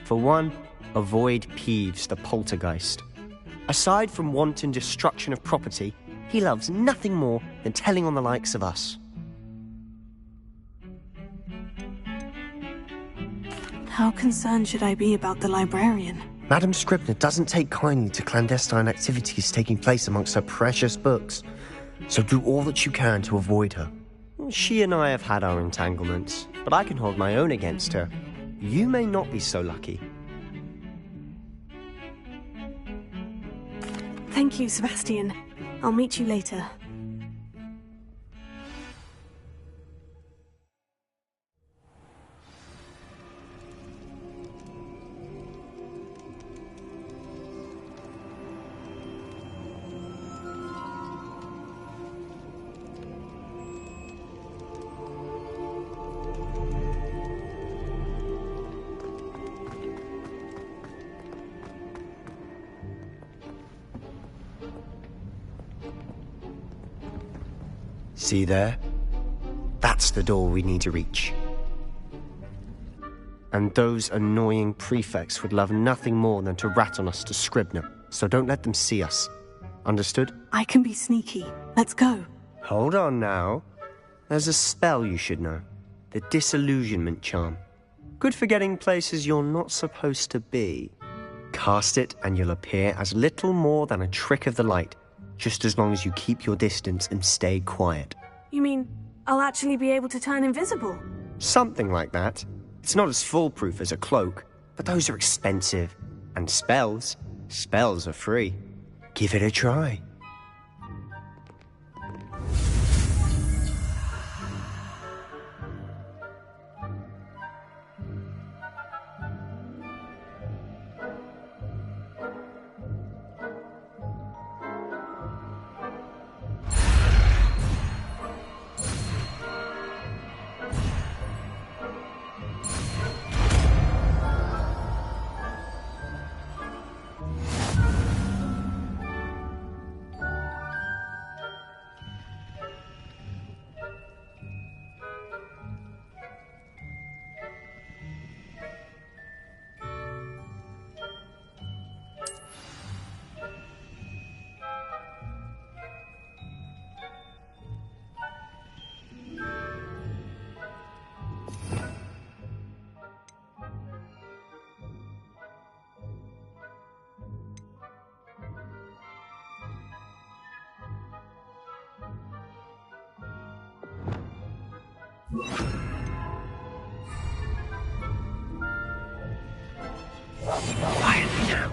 For one, avoid Peeves, the poltergeist. Aside from wanton destruction of property, He loves nothing more than telling on the likes of us. How concerned should I be about the librarian? Madame Scribner doesn't take kindly to clandestine activities taking place amongst her precious books, so do all that you can to avoid her. She and I have had our entanglements, but I can hold my own against her. You may not be so lucky. Thank you, Sebastian. I'll meet you later. See there? That's the door we need to reach. And those annoying prefects would love nothing more than to rat on us to Scribner, so don't let them see us. Understood? I can be sneaky. Let's go. Hold on now. There's a spell you should know. The Disillusionment Charm. Good for getting places you're not supposed to be. Cast it and you'll appear as little more than a trick of the light, just as long as you keep your distance and stay quiet. You mean I'll actually be able to turn invisible? Something like that. It's not as foolproof as a cloak, but those are expensive. And spells are free. Give it a try. Quietly now.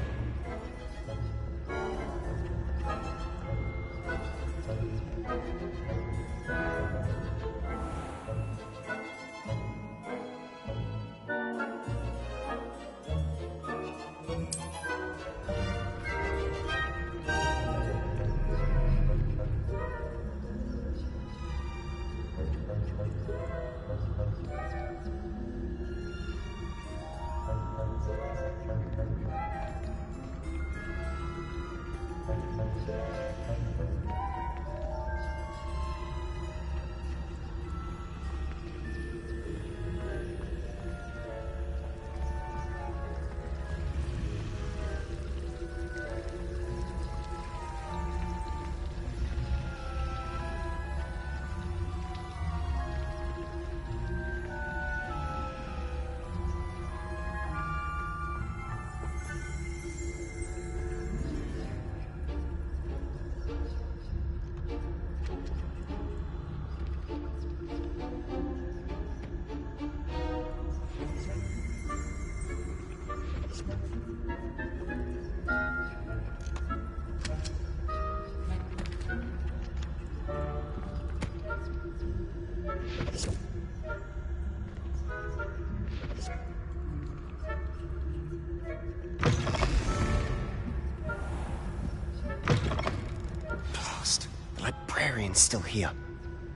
Librarian's still here.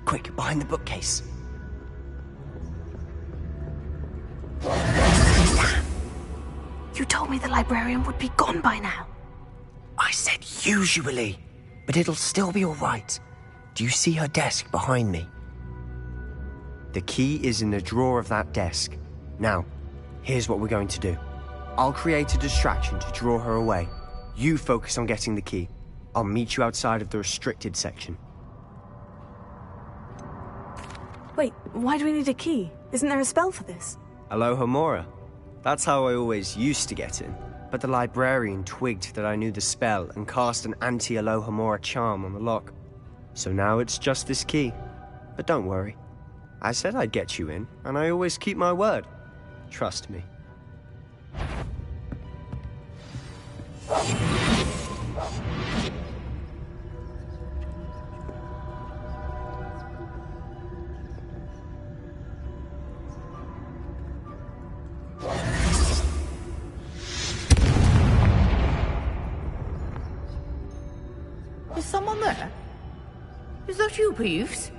Quick, behind the bookcase. You told me the librarian would be gone by now. I said usually, but it'll still be all right. Do you see her desk behind me? The key is in the drawer of that desk. Now, here's what we're going to do. I'll create a distraction to draw her away. You focus on getting the key. I'll meet you outside of the restricted section. Wait, why do we need a key? Isn't there a spell for this? Alohomora. That's how I always used to get in. But the librarian twigged that I knew the spell and cast an anti-Alohomora charm on the lock. So now it's just this key. But don't worry. I said I'd get you in, and I always keep my word. Trust me. Is someone there? Is that you, Peeves?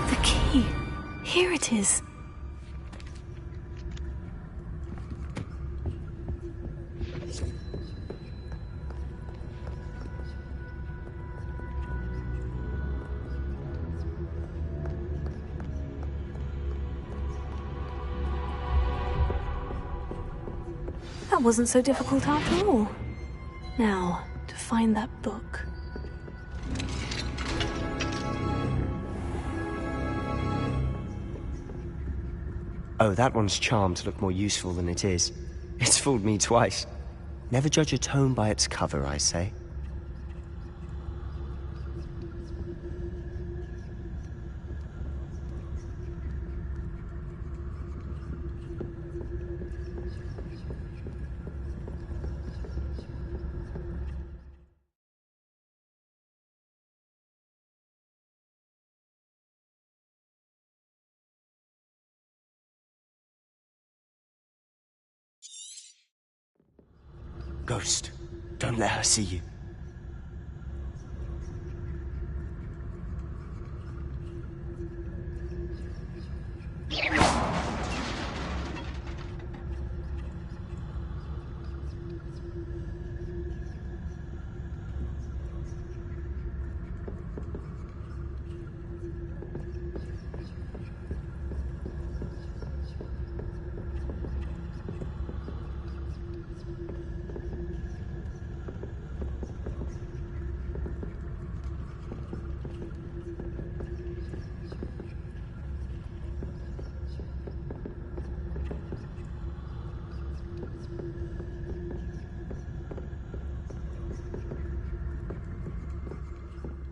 The key. Here it is. That wasn't so difficult after all. Now, to find that book. Oh, that one's charmed to look more useful than it is. It's fooled me twice. Never judge a tome by its cover, I say. Ghost, don't let her see you.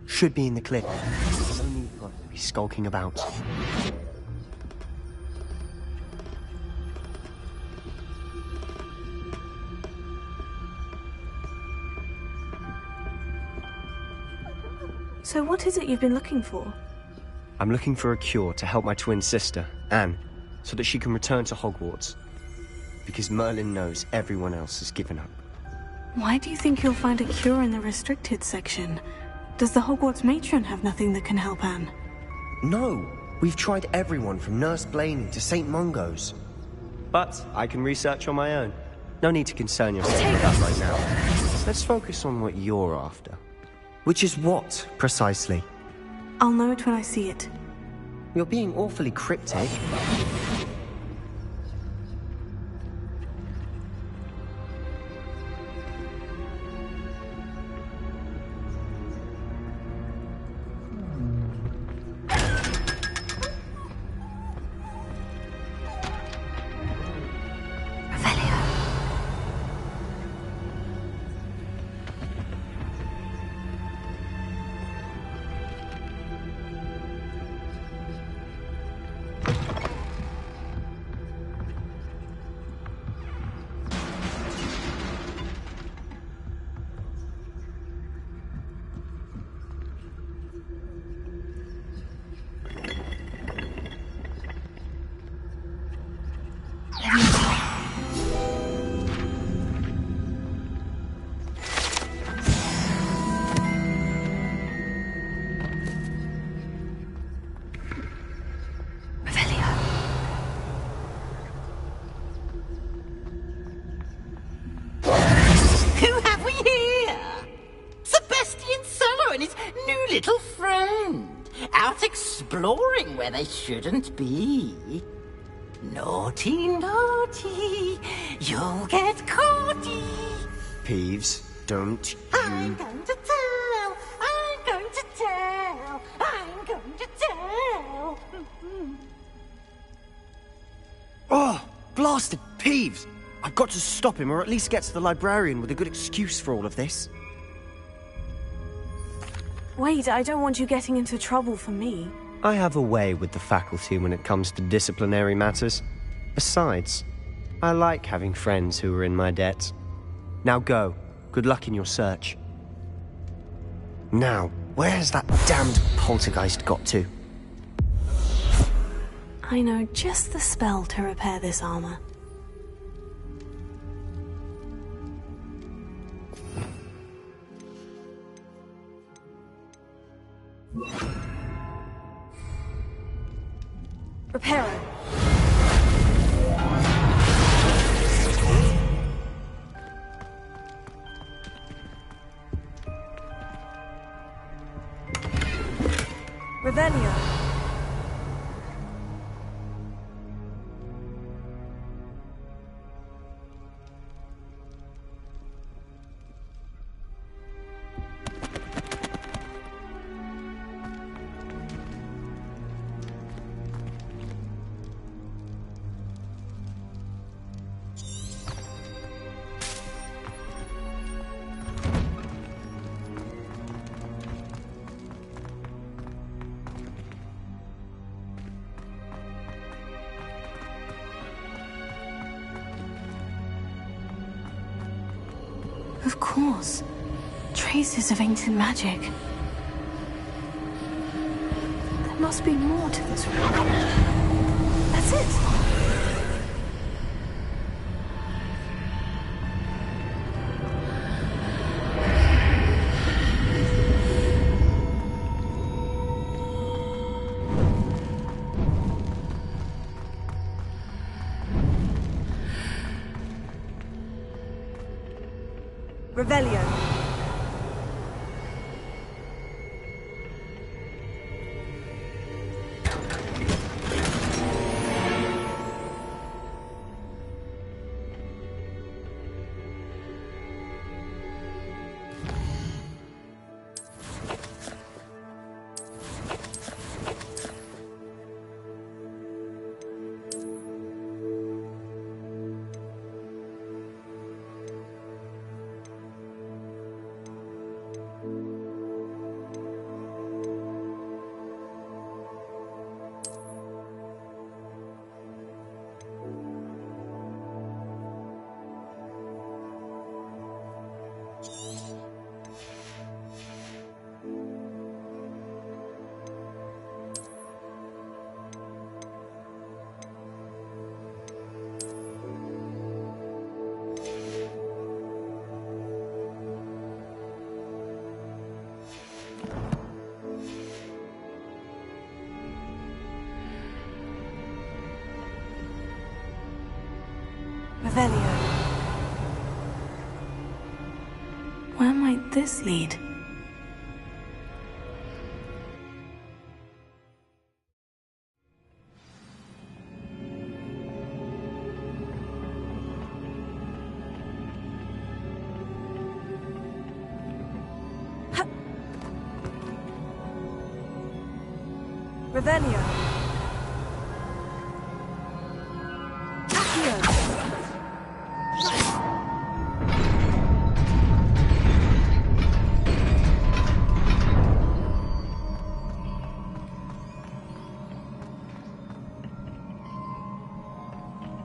Should be in the cliff. No need for us to be skulking about. So what is it you've been looking for? I'm looking for a cure to help my twin sister, Anne, so that she can return to Hogwarts. Because Merlin knows everyone else has given up. Why do you think you'll find a cure in the restricted section? Does the Hogwarts matron have nothing that can help Anne? No! We've tried everyone from Nurse Blaney to St. Mungo's. But I can research on my own. No need to concern yourself with that right now. Let's focus on what you're after. Which is what, precisely? I'll know it when I see it. You're being awfully cryptic. Who have we here? Sebastian Cellar and his new little friend, out exploring where they shouldn't be. Naughty, naughty, you'll get caughty. Peeves, don't I'm going to tell, I'm going to tell, I'm going to tell. Oh, blasted Peeves! I've got to stop him, or at least get to the librarian with a good excuse for all of this. Wait, I don't want you getting into trouble for me. I have a way with the faculty when it comes to disciplinary matters. Besides, I like having friends who are in my debt. Now go. Good luck in your search. Now, where's that damned poltergeist got to? I know just the spell to repair this armor. Reparo. Revelio. Of course. Traces of ancient magic. There must be more to this room. That's it! Revelio. Revelio. Where might this lead? Revelio.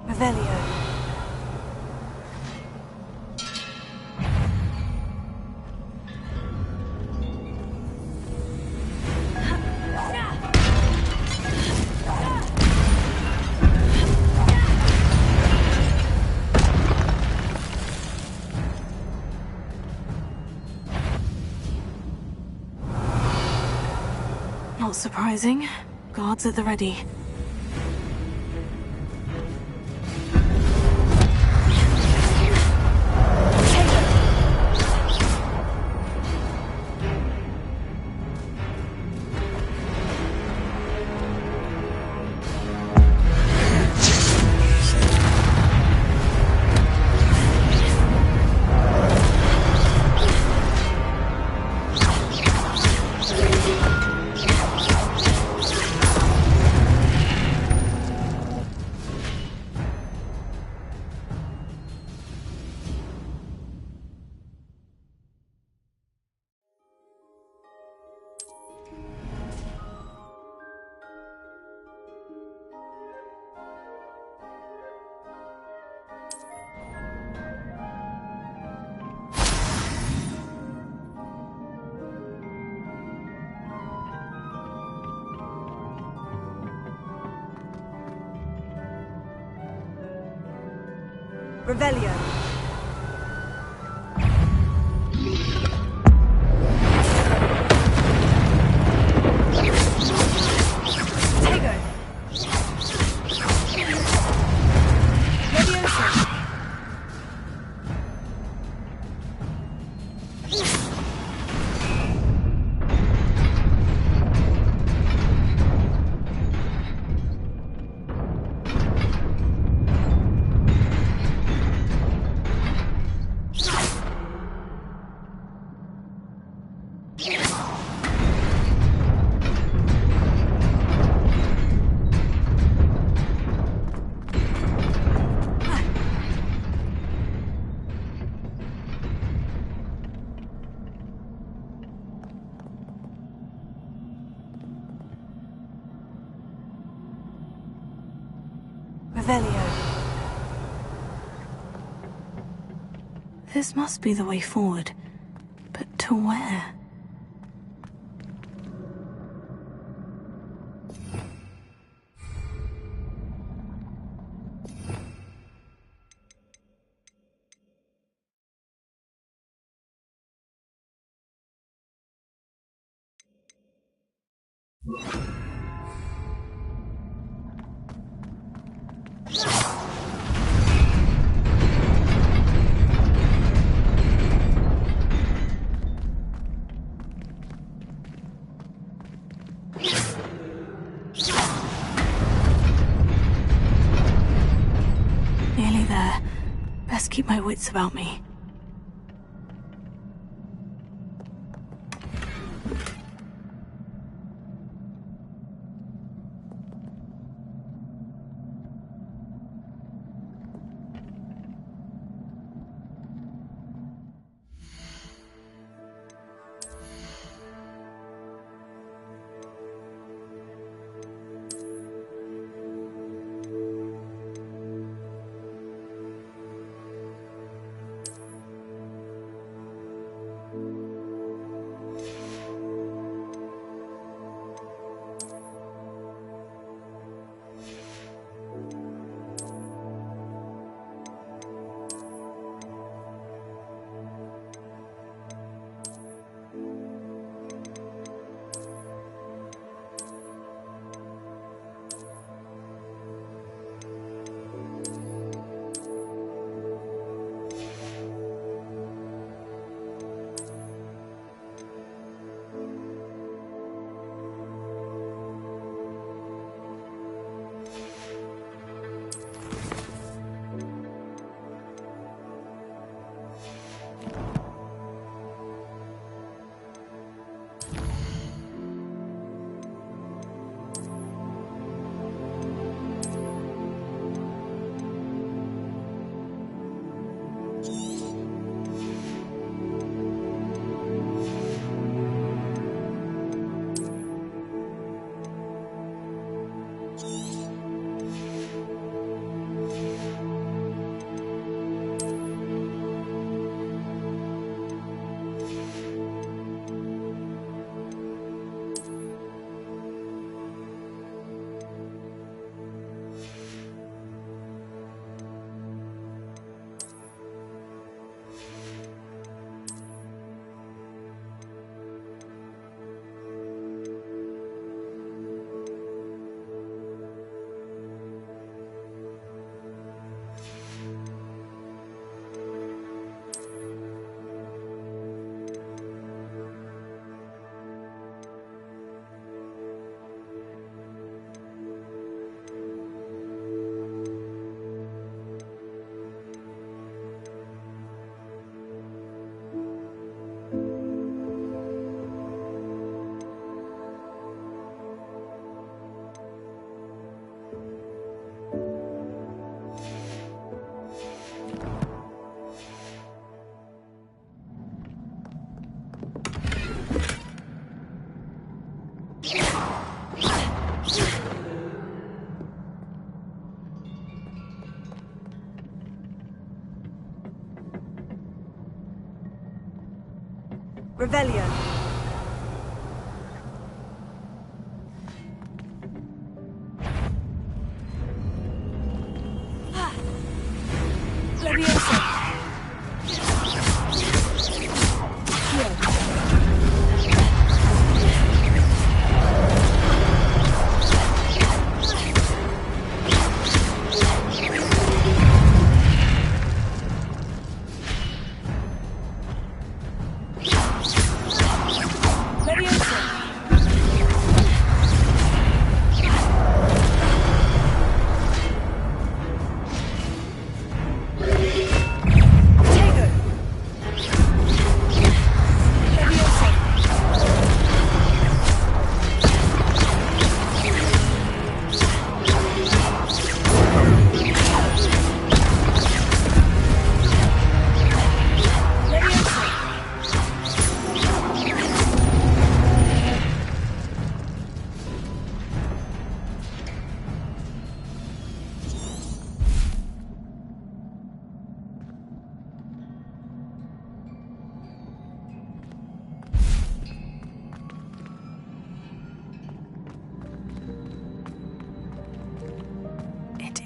Revelio. Not surprising. Guards at the ready. Revelio. This must be the way forward. But to where? Nearly there. Best keep my wits about me. Revelio.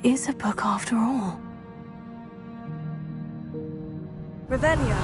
Is a book after all. Revelio.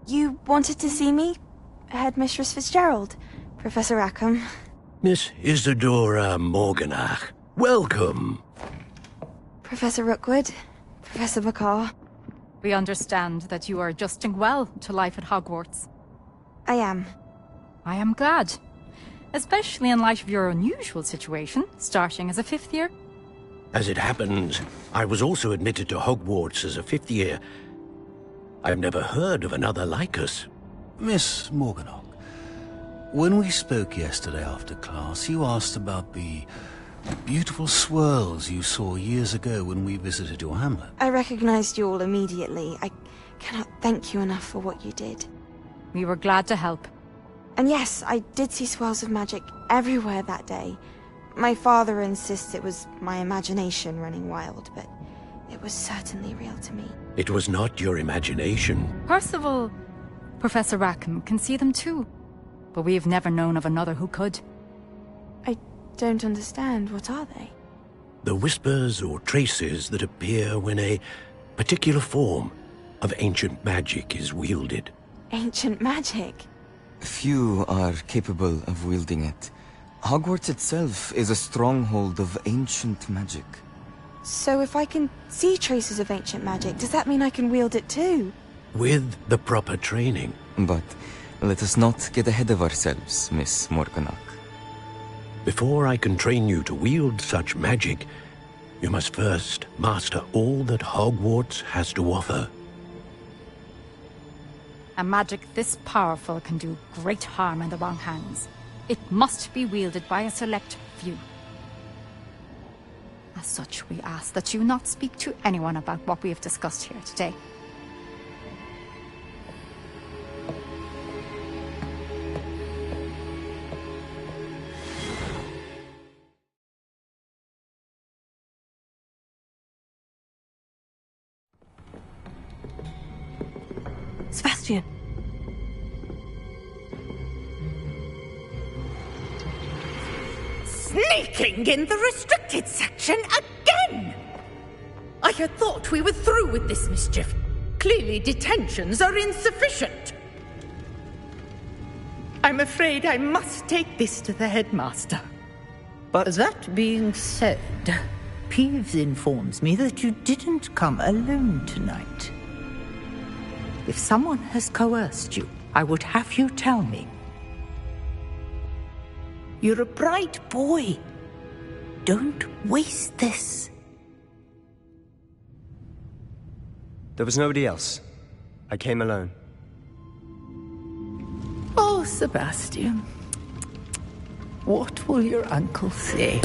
You wanted to see me? Headmistress Fitzgerald, Professor Rackham. Miss Isadora Morganach, welcome. Professor Rookwood, Professor Bakar. We understand that you are adjusting well to life at Hogwarts. I am. I am glad. Especially in light of your unusual situation, starting as a 5th year. As it happens, I was also admitted to Hogwarts as a 5th year. I've never heard of another like us. Miss Morganach, when we spoke yesterday after class, you asked about the beautiful swirls you saw years ago when we visited your hamlet. I recognized you all immediately. I cannot thank you enough for what you did. We were glad to help. And yes, I did see swirls of magic everywhere that day. My father insists it was my imagination running wild, but it was certainly real to me. It was not your imagination. Percival, Professor Rackham can see them too. But we have never known of another who could. I don't understand. What are they? The whispers or traces that appear when a particular form of ancient magic is wielded. ancient magic. Few are capable of wielding it. Hogwarts itself is a stronghold of ancient magic. So if I can see traces of ancient magic, does that mean I can wield it too? With the proper training. But let us not get ahead of ourselves, Miss Morganach. Before I can train you to wield such magic, you must first master all that Hogwarts has to offer. A magic this powerful can do great harm in the wrong hands. It must be wielded by a select few. As such, we ask that you not speak to anyone about what we have discussed here today. Sebastian. Sneaking in the restricted section again! I had thought we were through with this mischief. Clearly detentions are insufficient. I'm afraid I must take this to the headmaster. But that being said, Peeves informs me that you didn't come alone tonight. If someone has coerced you, I would have you tell me. You're a bright boy. Don't waste this. There was nobody else. I came alone. Oh, Sebastian. What will your uncle say?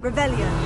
Revelio.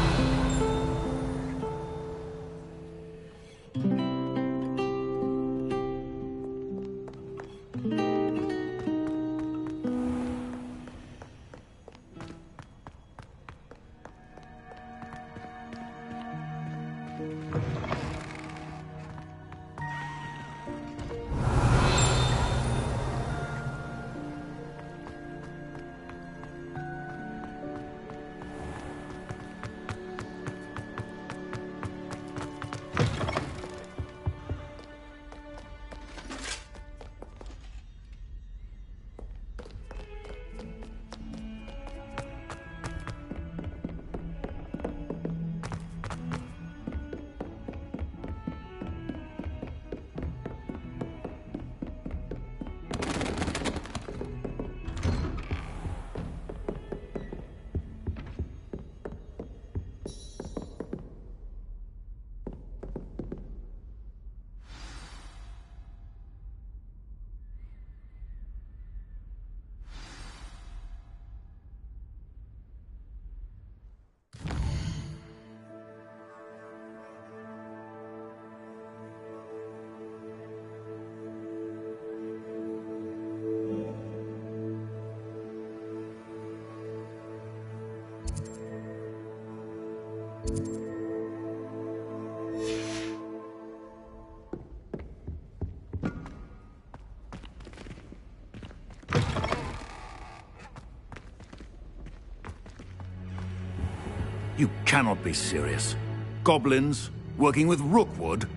You cannot be serious. Goblins working with Rookwood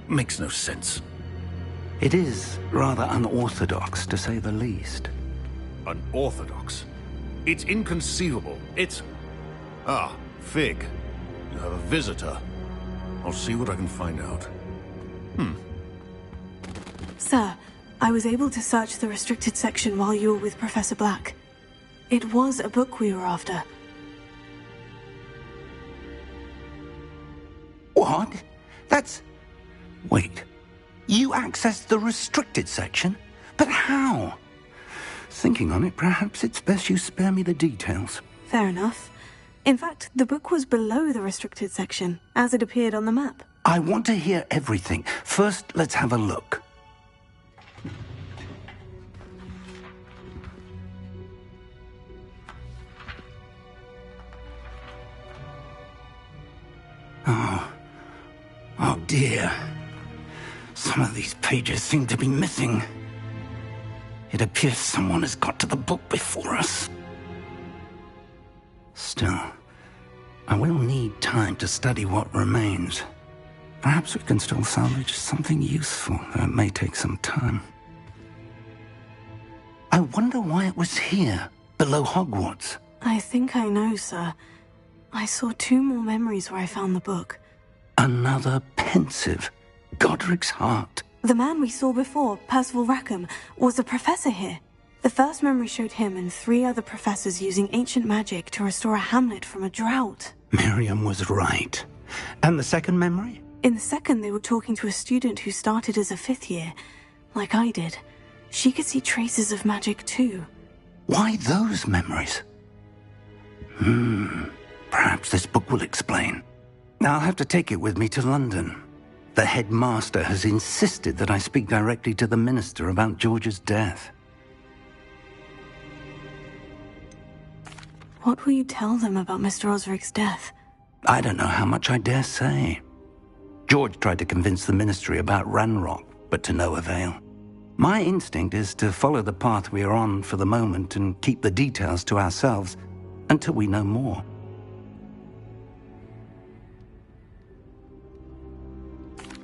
makes no sense. It is rather unorthodox, to say the least. Unorthodox? It's inconceivable. It's... Ah, Fig. You have a visitor. I'll see what I can find out. Sir, I was able to search the restricted section while you were with Professor Black. It was a book we were after. What? That's... Wait. You accessed the restricted section? But how? Thinking on it, perhaps it's best you spare me the details. Fair enough. In fact, the book was below the restricted section, as it appeared on the map. I want to hear everything. First, let's have a look. Oh dear. Some of these pages seem to be missing. It appears someone has got to the book before us. Still, I will need time to study what remains. Perhaps we can still salvage something useful, though it may take some time. I wonder why it was here, below Hogwarts. I think I know, sir. I saw 2 more memories where I found the book. Another pensive. Godric's heart. The man we saw before, Percival Rackham, was a professor here. The first memory showed him and 3 other professors using ancient magic to restore a hamlet from a drought. Miriam was right. And the second memory? In the second, they were talking to a student who started as a 5th year, like I did. She could see traces of magic too. Why those memories? Perhaps this book will explain. I'll have to take it with me to London. The headmaster has insisted that I speak directly to the minister about George's death. What will you tell them about Mr. Osric's death? I don't know how much I dare say. George tried to convince the ministry about Ranrock, but to no avail. My instinct is to follow the path we are on for the moment and keep the details to ourselves until we know more.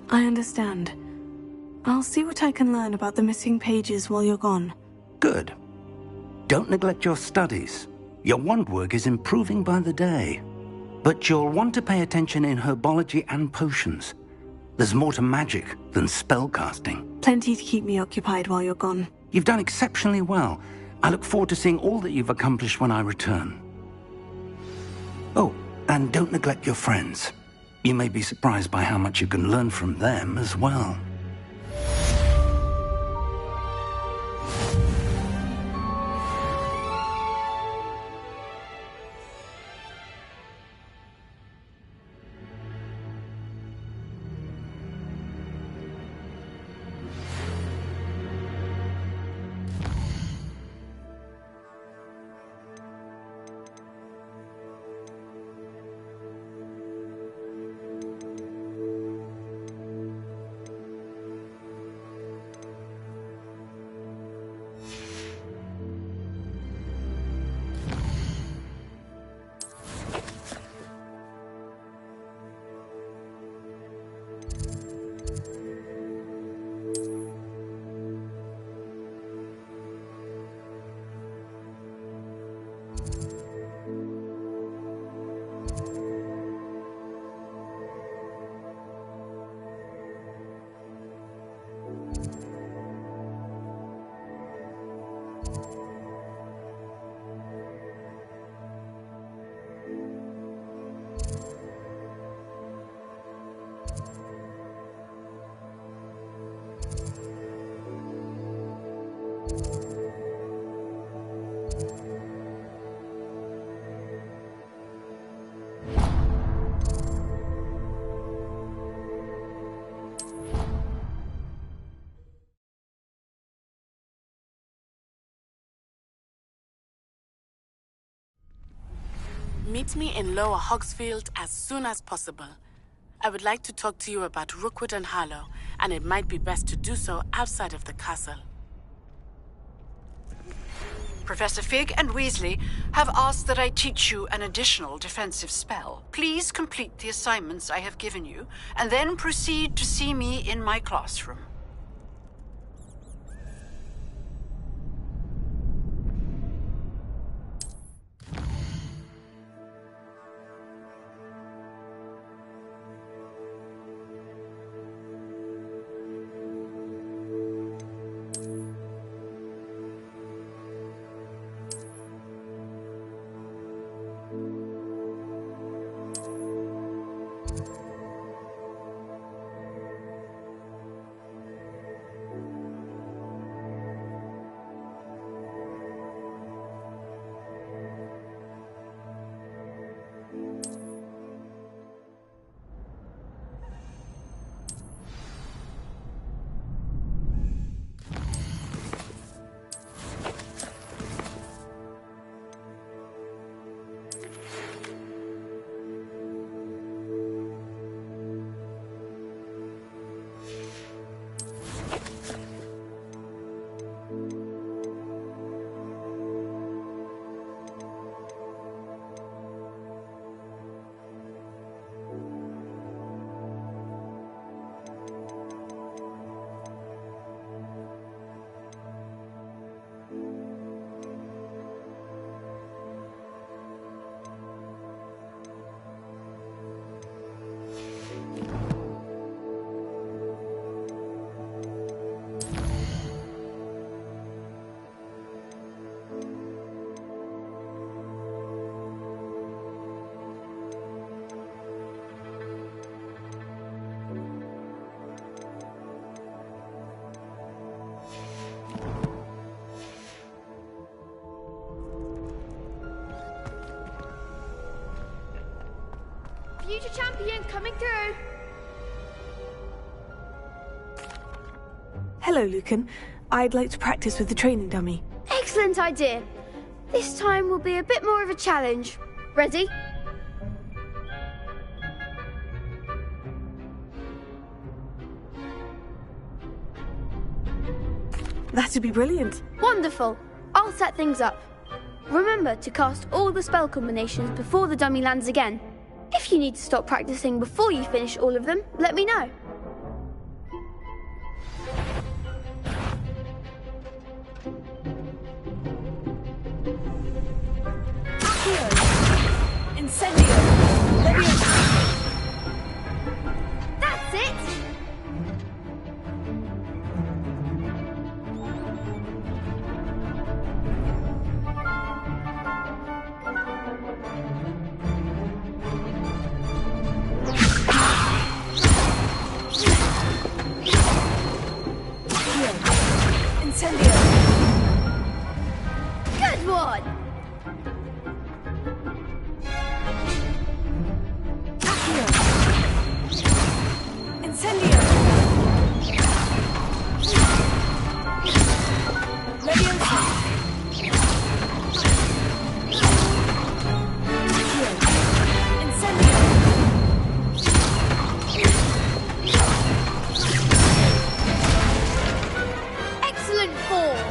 I understand. I'll see what I can learn about the missing pages while you're gone. Good. Don't neglect your studies. Your wand work is improving by the day. But you'll want to pay attention in herbology and potions. There's more to magic than spellcasting. Plenty to keep me occupied while you're gone. You've done exceptionally well. I look forward to seeing all that you've accomplished when I return. Oh, and don't neglect your friends. You may be surprised by how much you can learn from them as well. Meet me in Lower Hogsfield as soon as possible. I would like to talk to you about Rookwood and Harlow, and it might be best to do so outside of the castle. Professor Fig and Weasley have asked that I teach you an additional defensive spell. Please complete the assignments I have given you, and then proceed to see me in my classroom. through! Hello, Lucan. I'd like to practice with the training dummy. Excellent idea. This time will be a bit more of a challenge. Ready? That'd be brilliant. Wonderful. I'll set things up. Remember to cast all the spell combinations before the dummy lands again. If you need to stop practicing before you finish all of them, let me know. Incendio! That's it! Incendio! Good one! Incendio! Leviosa! Incendio! Excellent form!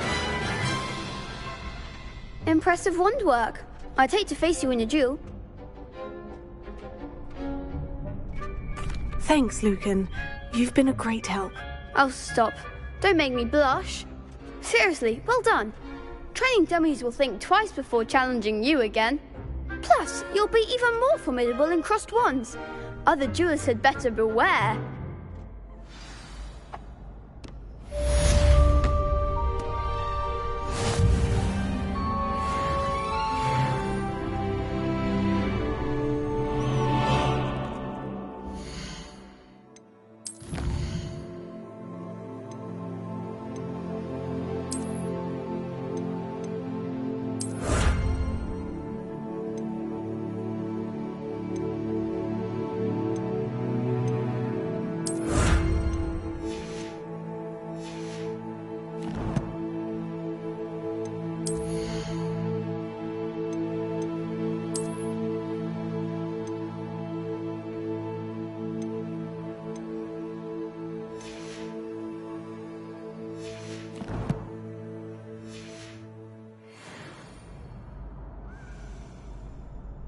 Impressive wand work. I'd hate to face you in a duel. Thanks, Lucan. You've been a great help. Oh, stop. Don't make me blush. Seriously, well done. Training dummies will think twice before challenging you again. Plus, you'll be even more formidable in crossed wands. Other duelists had better beware.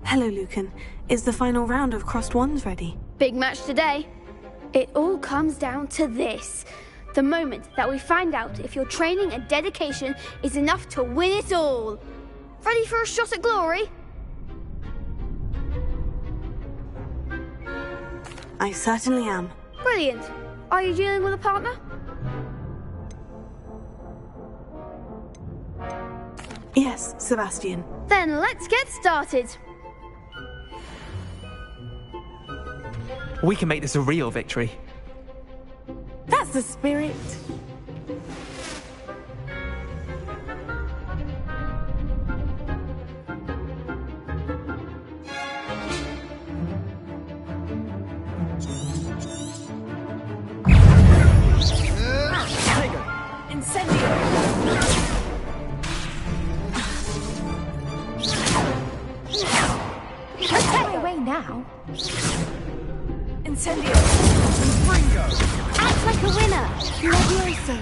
Hello, Lucan. Is the final round of crossed wands ready? Big match today. It all comes down to this. The moment that we find out if your training and dedication is enough to win it all. Ready for a shot at glory? I certainly am. Brilliant. Are you dealing with a partner? Yes, Sebastian. Then let's get started. We can make this a real victory. That's the spirit. Incendio! Get away now. Incendio! Fringo! Act like a winner! Leviosa!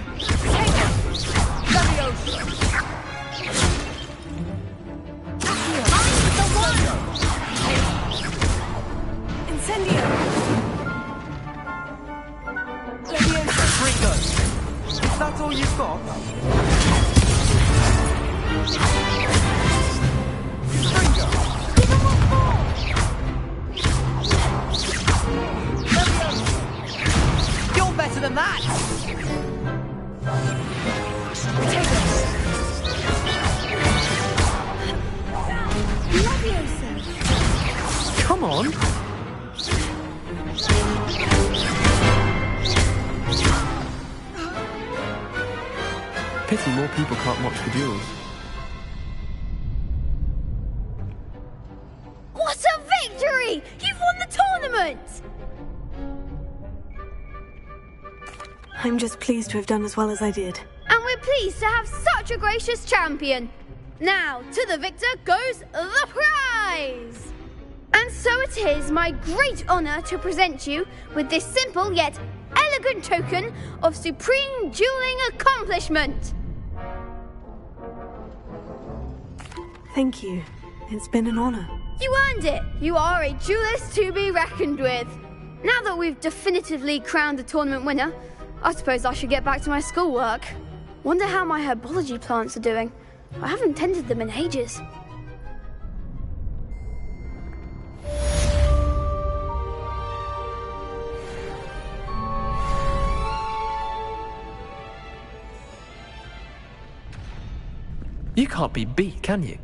Leviosa! I'm the one! Incendio! Leviosa! Fringo! Is that all you've got? Fringo! Give him what for! You're better than that! Leviosa! Come on! Pity more people can't watch the duels. What a victory! You've won the tournament! I'm just pleased to have done as well as I did. And we're pleased to have such a gracious champion. Now, to the victor goes the prize! And so it is my great honour to present you with this simple yet elegant token of supreme dueling accomplishment. Thank you. It's been an honour. You earned it. You are a duelist to be reckoned with. Now that we've definitively crowned the tournament winner, I suppose I should get back to my schoolwork. Wonder how my herbology plants are doing. I haven't tended them in ages. You can't be beat, can you?